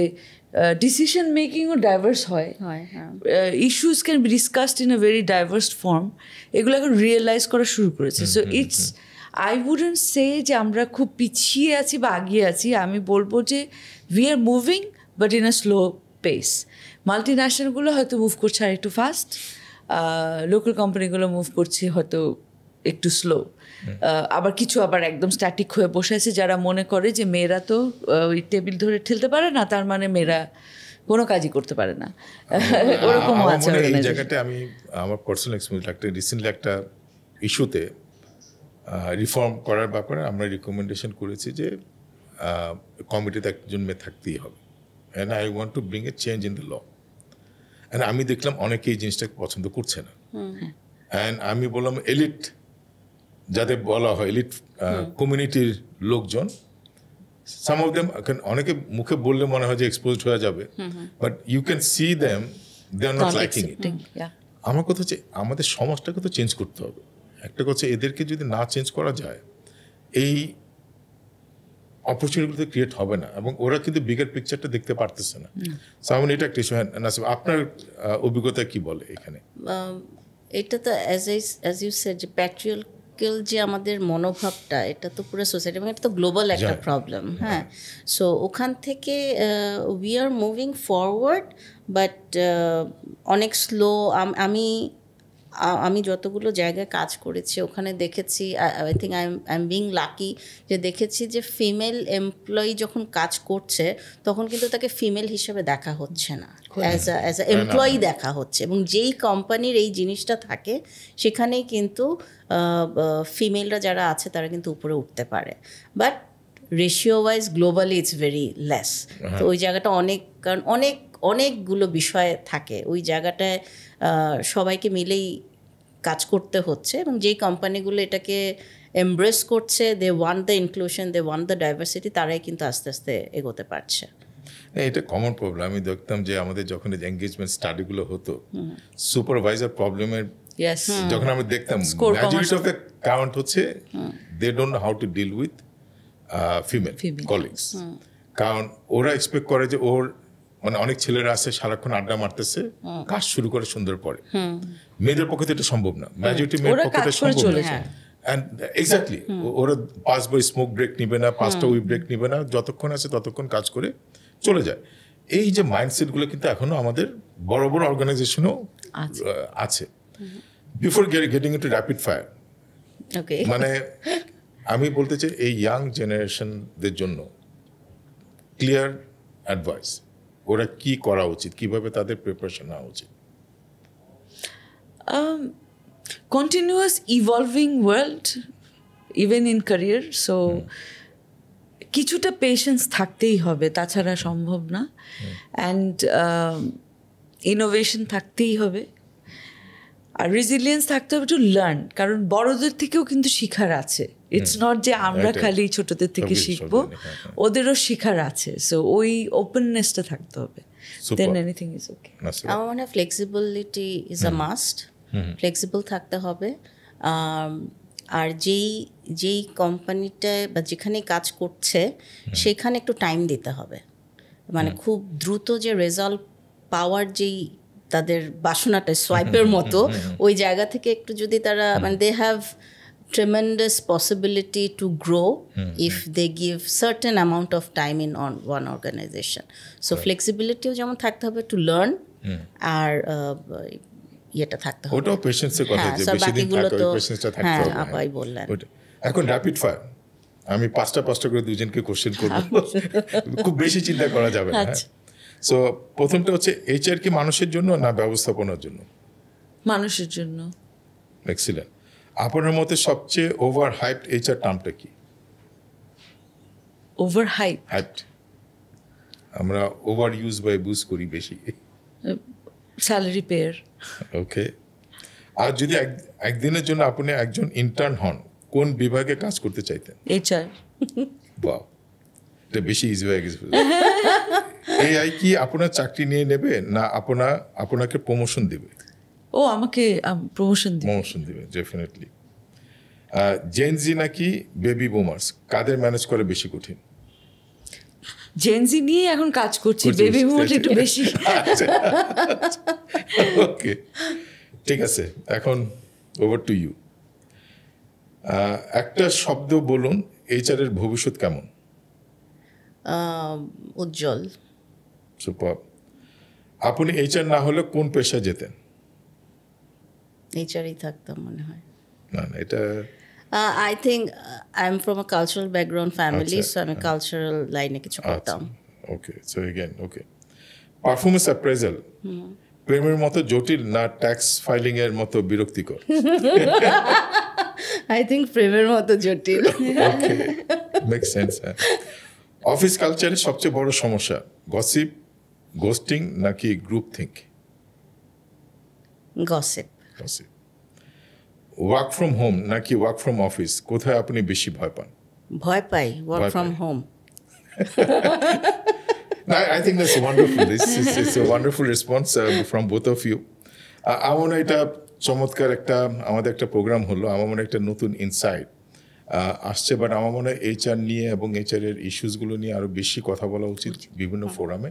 B: ডিসিশন মেকিংও ডাইভার্স হয়, issues can be discussed in a very diverse form, এগুলো এখন রিয়েলাইজ করা শুরু করেছে। সো ইটস আই উডন্ট সে যে আমরা খুব পিছিয়ে আছি বা আগিয়ে আছি, আমি বলবো যে we are moving but in a slow pace. মাল্টি ন্যাশনালগুলো হয়তো মুভ করছে আর একটু ফাস্ট, লোকাল কোম্পানিগুলো মুভ করছে হয়তো একটু স্লো। আবার কিছু আবার একদম স্ট্যাটিক হয়ে বসে আছে, যারা মনে করে যে মেয়েরা তো ওই টেবিল ধরে ঠেলতে পারে না, তার মানে মেয়েরা কোনো কাজই করতে পারে না, ওরকম আছে।
A: এই জায়গাটা আমি আমার পার্সোনাল এক্সপিরিয়েন্স, একটা রিসেন্টলি একটা ইস্যুতে রিফর্ম করার ব্যাপারে আমরা রিকমেন্ডেশন করেছি যে কমিটিতে একজন মেয়ে থাকতেই হবে, and I want to bring a change in the law. And আমি দেখলাম অনেকে এই জিনিসটাকে পছন্দ করছে না। অ্যান্ড আমি বললাম এলিট যাদের বলা হয় এলিট কমিউনিটির লোকজন, সাম অফ দেম অনেকে মুখে বললে মনে হয় যে এক্সপোজড হয়ে যাবে, but you can see them they are not liking it. আমার কথা হচ্ছে আমাদের সমাজটাকে তো চেঞ্জ করতে হবে। একটা কথা এদেরকে যদি না চেঞ্জ করা যায় এই অপরচুনিটিগুলো ক্রিয়েট হবে না, এবং ওরা কিন্তু বিগার পিকচারটা দেখতে পারতেছে না। সো আমি এটা একটা ইস্যু। নাসিব, আপনার অভিজ্ঞতা কি বলে এখানে?
C: এটা তো অ্যাজ ইউ সেড যে প্যাট্রিয়ার্কাল যে আমাদের মনোভাবটা, এটা তো পুরো সোসাইটি এবং এটা তো গ্লোবাল একটা প্রবলেম। হ্যাঁ, সো ওখান থেকে we are moving forward, but অনেক স্লো। আমি যতগুলো জায়গায় কাজ করেছি ওখানে দেখেছি, I think I am being lucky যে দেখেছি যে ফিমেল এমপ্লয়ি যখন কাজ করছে তখন কিন্তু তাকে ফিমেল হিসেবে দেখা হচ্ছে না, অ্যাজ আ এমপ্লয়ি দেখা হচ্ছে। এবং যেই কোম্পানির এই জিনিসটা থাকে সেখানেই কিন্তু ফিমেলরা যারা আছে তারা কিন্তু উপরে উঠতে পারে, but ratio wise globally it's very less. তো ওই জায়গাটা কারণ অনেকগুলো বিষয় থাকে ওই জায়গাটায়, সবাইকে মিলেই কাজ করতে হচ্ছে। এবং যেই কোম্পানিগুলো এটাকে এমব্রেস করছে, they want the inclusion, they want the diversity, তারাই কিন্তু আস্তে আস্তে এগোতে পারছে।
A: এটা কমন প্রবলেম। আমি দেখতাম যে আমাদের যখন এনগেজমেন্ট স্টাডিগুলো হতো, সুপারভাইজার প্রবলেমের যখন আমি দেখতাম মেজরিটি অফ দ্য কাউন্ট হচ্ছে they don't know how to deal with female colleagues. কারণ ওরা এক্সপেক্ট করে যে ওর মানে অনেক ছেলেরা আছে সারাক্ষণ আড্ডা মারতেছে, কাজ শুরু করে সুন্দর পরে। মেয়েদের পক্ষে তো এটা সম্ভব না, মেজরিটি মেয়ের পক্ষে এটা সম্ভব না। অ্যান্ড এক্স্যাক্টলি ওরা 5 বার স্মোক ব্রেক নিবে না, 5টা উই ব্রেক নিবে না, যতক্ষণ আছে ততক্ষণ কাজ করে চলে যায়। এই যে মাইন্ডসেটগুলো কিন্তু এখনো আমাদের বড় বড় অর্গানাইজেশনও আছে। Before getting into rapid fire, মানে আমি বলতে চাই এই ইয়াং জেনারেশনদের জন্য ক্লিয়ার অ্যাডভাইস, ওরা কি করা উচিত, কিভাবে তাদের প্রিপারেশন নেওয়া উচিত?
B: Continuous evolving world, even in career, so কিছুটা পেশেন্স থাকতেই হবে, তাছাড়া সম্ভব না। অ্যান্ড ইনোভেশন থাকতেই হবে, আর রেজিলিয়েন্স থাকতে হবে টু লার্ন। কারণ বড়দের থেকেও কিন্তু শিখার আছে, ইটস নট যে আমরা খালি ছোটদের থেকে শিখবো, ওদেরও শিখার আছে। সো ওই ওপেননেসটা থাকতে হবে, দেন এনিথিং ইজ ওকে।
C: আমার মনে হয় flexibility is a must, flexible থাকতে হবে। আর যেই কোম্পানিটায় বা যেখানে কাজ করছে সেখানে একটু টাইম দিতে হবে। মানে খুব দ্রুত যে রেজাল্ট পাওয়ার যেই তাদের বাসনাটা সোয়াইপের মতো, ওই জায়গা থেকে একটু যদি তারা মানে they have tremendous possibility to grow if they give certain amount of time in on one organization. So flexibility যেমন থাকতে হবে to learn, আর এটা থাকতে হবে,
A: ওটাও পেশেন্সের কথা, যে বেশি দিন থাকতে হবে, পেশেন্সটা থাকতে হবে।
C: আপাই বললেন।
A: এখন র্যাপিড ফায়ার, আমি পাঁচটা করে দুজনকে কোশ্চেন করব, খুব বেশি চিন্তা করা যাবে না। সো প্রথমটা হচ্ছে এইচআর কি মানুষের জন্য না ব্যবস্থাপনার জন্য?
B: মানুষের জন্য।
A: এক্সিলেন্ট। আপনার মতে সবচেয়ে ওভার হাইপড এইচআর টার্মটা কি?
B: ওভার হাইপড,
A: আমরা ওভার ইউজ বা অ্যাবিউজ করি বেশি।
B: Salary pair.
A: ওকে। আর যদি একদিনের জন্য আপনি একজন ইন্টার্ন হন, কোন বিভাগে কাজ করতে চাইতেন?
B: এইচআর।
A: বাহ, এটা বেশি ইজি হয়ে গেছে। এআই কি আপনার চাকরি নিয়ে নেবে না আপনাকে প্রমোশন দেবে?
B: ও আমাকে প্রমোশন
A: দিবে ডেফিনেটলি। জেনজি নাকি বেবি বুমার্স, কাদের ম্যানেজ করে বেশি কঠিন?
B: জেনজি নিয়ে এখন কাজ করছি, বেবি বুমার একটু বেশি।
A: ওকে, ঠিক আছে। এখন ওভার টু ইউ, একটা শব্দ বলুন, এইচআর এর ভবিষ্যৎ কেমন?
C: উজ্জ্বল।
A: সুপার। আপনি এইচআর না হলে কোন পেশায় যেতেন?
C: এইচআরই থাকতাম মনে হয়।
A: না, এটা
C: I think I'm from a cultural background family, so আমি কালচারাল লাইনে কিছু করতাম।
A: Okay, so again okay. Performance appraisal প্রেমের মতো জটিল না ট্যাক্স ফাইলিং এর মতো বিরক্তিকর?
C: I think প্রেমের মতো জটিল।
A: ওকে, মেক সেন্স। অফিস কালচারের সবচেয়ে বড় সমস্যা গসিপ, গোস্টিং নাকি group think?
C: Gossip.
A: Gossip. Work from home নাকি ওয়ার্ক ফ্রম অফিস, কোথায় আপনি বেশি ভয় পান?
C: ভয় পাই work from home.
A: I think that's wonderful. It's a wonderful response from both of you. আমার মনে হয় এটা চমৎকার আমাদের একটা প্রোগ্রাম হলো, আমার মনে হয় একটা নতুন ইনসাইট আসছে, বাট আমার মনে হয় এইচআর নিয়ে এবং এইচআর এর ইস্যুসগুলো নিয়ে আরো বেশি কথা বলা উচিত বিভিন্ন ফোরামে।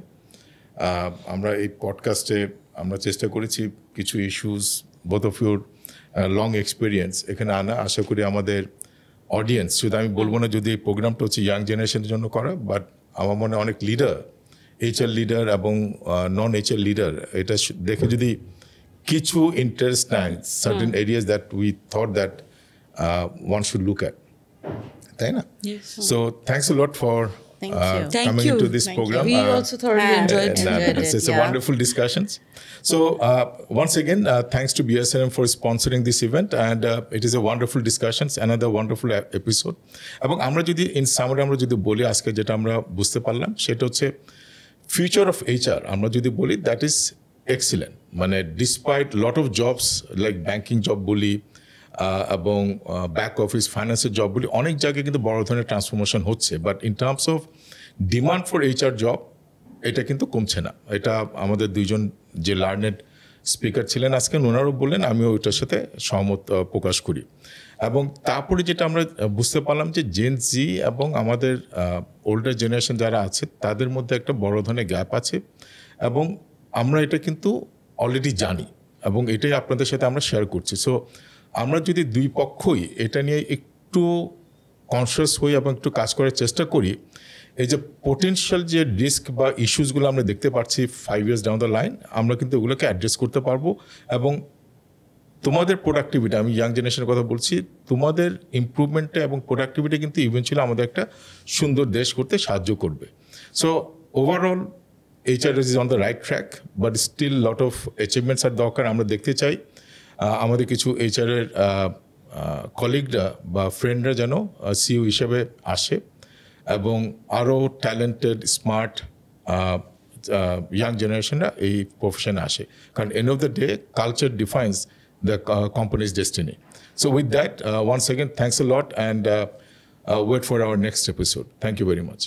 A: আমরা এই পডকাস্টে আমরা চেষ্টা করেছি কিছু issues, both of your long experience এখানে আনা। আশা করি আমাদের অডিয়েন্স, শুধু আমি বলবো না যদি এই প্রোগ্রামটা হচ্ছে ইয়াং জেনারেশনের জন্য করা, বাট আমার মনে হয় অনেক লিডার, এইচআর লিডার এবং নন এইচআর লিডার এটা দেখে যদি কিছু ইন্টারেস্ট নেয়, certain areas that we thought that one should look at, তাই না? So thanks a lot for coming into this program.
B: We also thoroughly enjoyed it.
A: It's a wonderful discussions. So once again, thanks to BSRM for sponsoring this event, and it is a wonderful discussions, another wonderful episode. এবং আমরা যদি in summary আমরা যদি বলি আজকে যেটা আমরা বুঝতে পারলাম সেটা হচ্ছে future of HR আমরা যদি বলি that is excellent. মানে despite lot of jobs like banking job বলি এবং ব্যাক অফিস ফাইন্যান্সের জব বলি, অনেক জায়গায় কিন্তু বড় ধরনের ট্রান্সফরমেশন হচ্ছে, but in terms of demand for HR job এটা কিন্তু কমছে না। এটা আমাদের দুইজন যে লার্নেড স্পিকার ছিলেন আজকে ওনারাও বললেন, আমিও ওইটার সাথে সহমত প্রকাশ করি। এবং তারপরে যেটা আমরা বুঝতে পারলাম যে জেন জি এবং আমাদের ওল্ডার জেনারেশন যারা আছে তাদের মধ্যে একটা বড় ধরনের গ্যাপ আছে, এবং আমরা এটা কিন্তু অলরেডি জানি এবং এটাই আপনাদের সাথে আমরা শেয়ার করছি। সো আমরা যদি দুই পক্ষই এটা নিয়ে একটু কনসিয়াস হই এবং একটু কাজ করার চেষ্টা করি, এই যে পোটেনশিয়াল যে রিস্ক বা ইস্যুসগুলো আমরা দেখতে পাচ্ছি 5 years ডাউন দ্য লাইন, আমরা কিন্তু ওগুলোকে অ্যাড্রেস করতে পারবো। এবং তোমাদের প্রোডাক্টিভিটি, আমি ইয়াং জেনারেশনের কথা বলছি, তোমাদের ইমপ্রুভমেন্টটা এবং প্রোডাক্টিভিটি কিন্তু ইভেনচুয়ালি আমাদের একটা সুন্দর দেশ করতে সাহায্য করবে। So overall HR is on the right track, but still lot of achievements আর দরকার। আমরা দেখতে চাই আমাদের কিছু এইচআরের কলিগরা বা ফ্রেন্ডরা যেন সিইও হিসেবে আসে এবং আরও ট্যালেন্টেড স্মার্ট ইয়াং জেনারেশনরা এই প্রফেশনে আসে, কারণ end of the day culture defines the company's destiny. So with that, once again thanks a lot, and wait for our next episode. Thank you very much.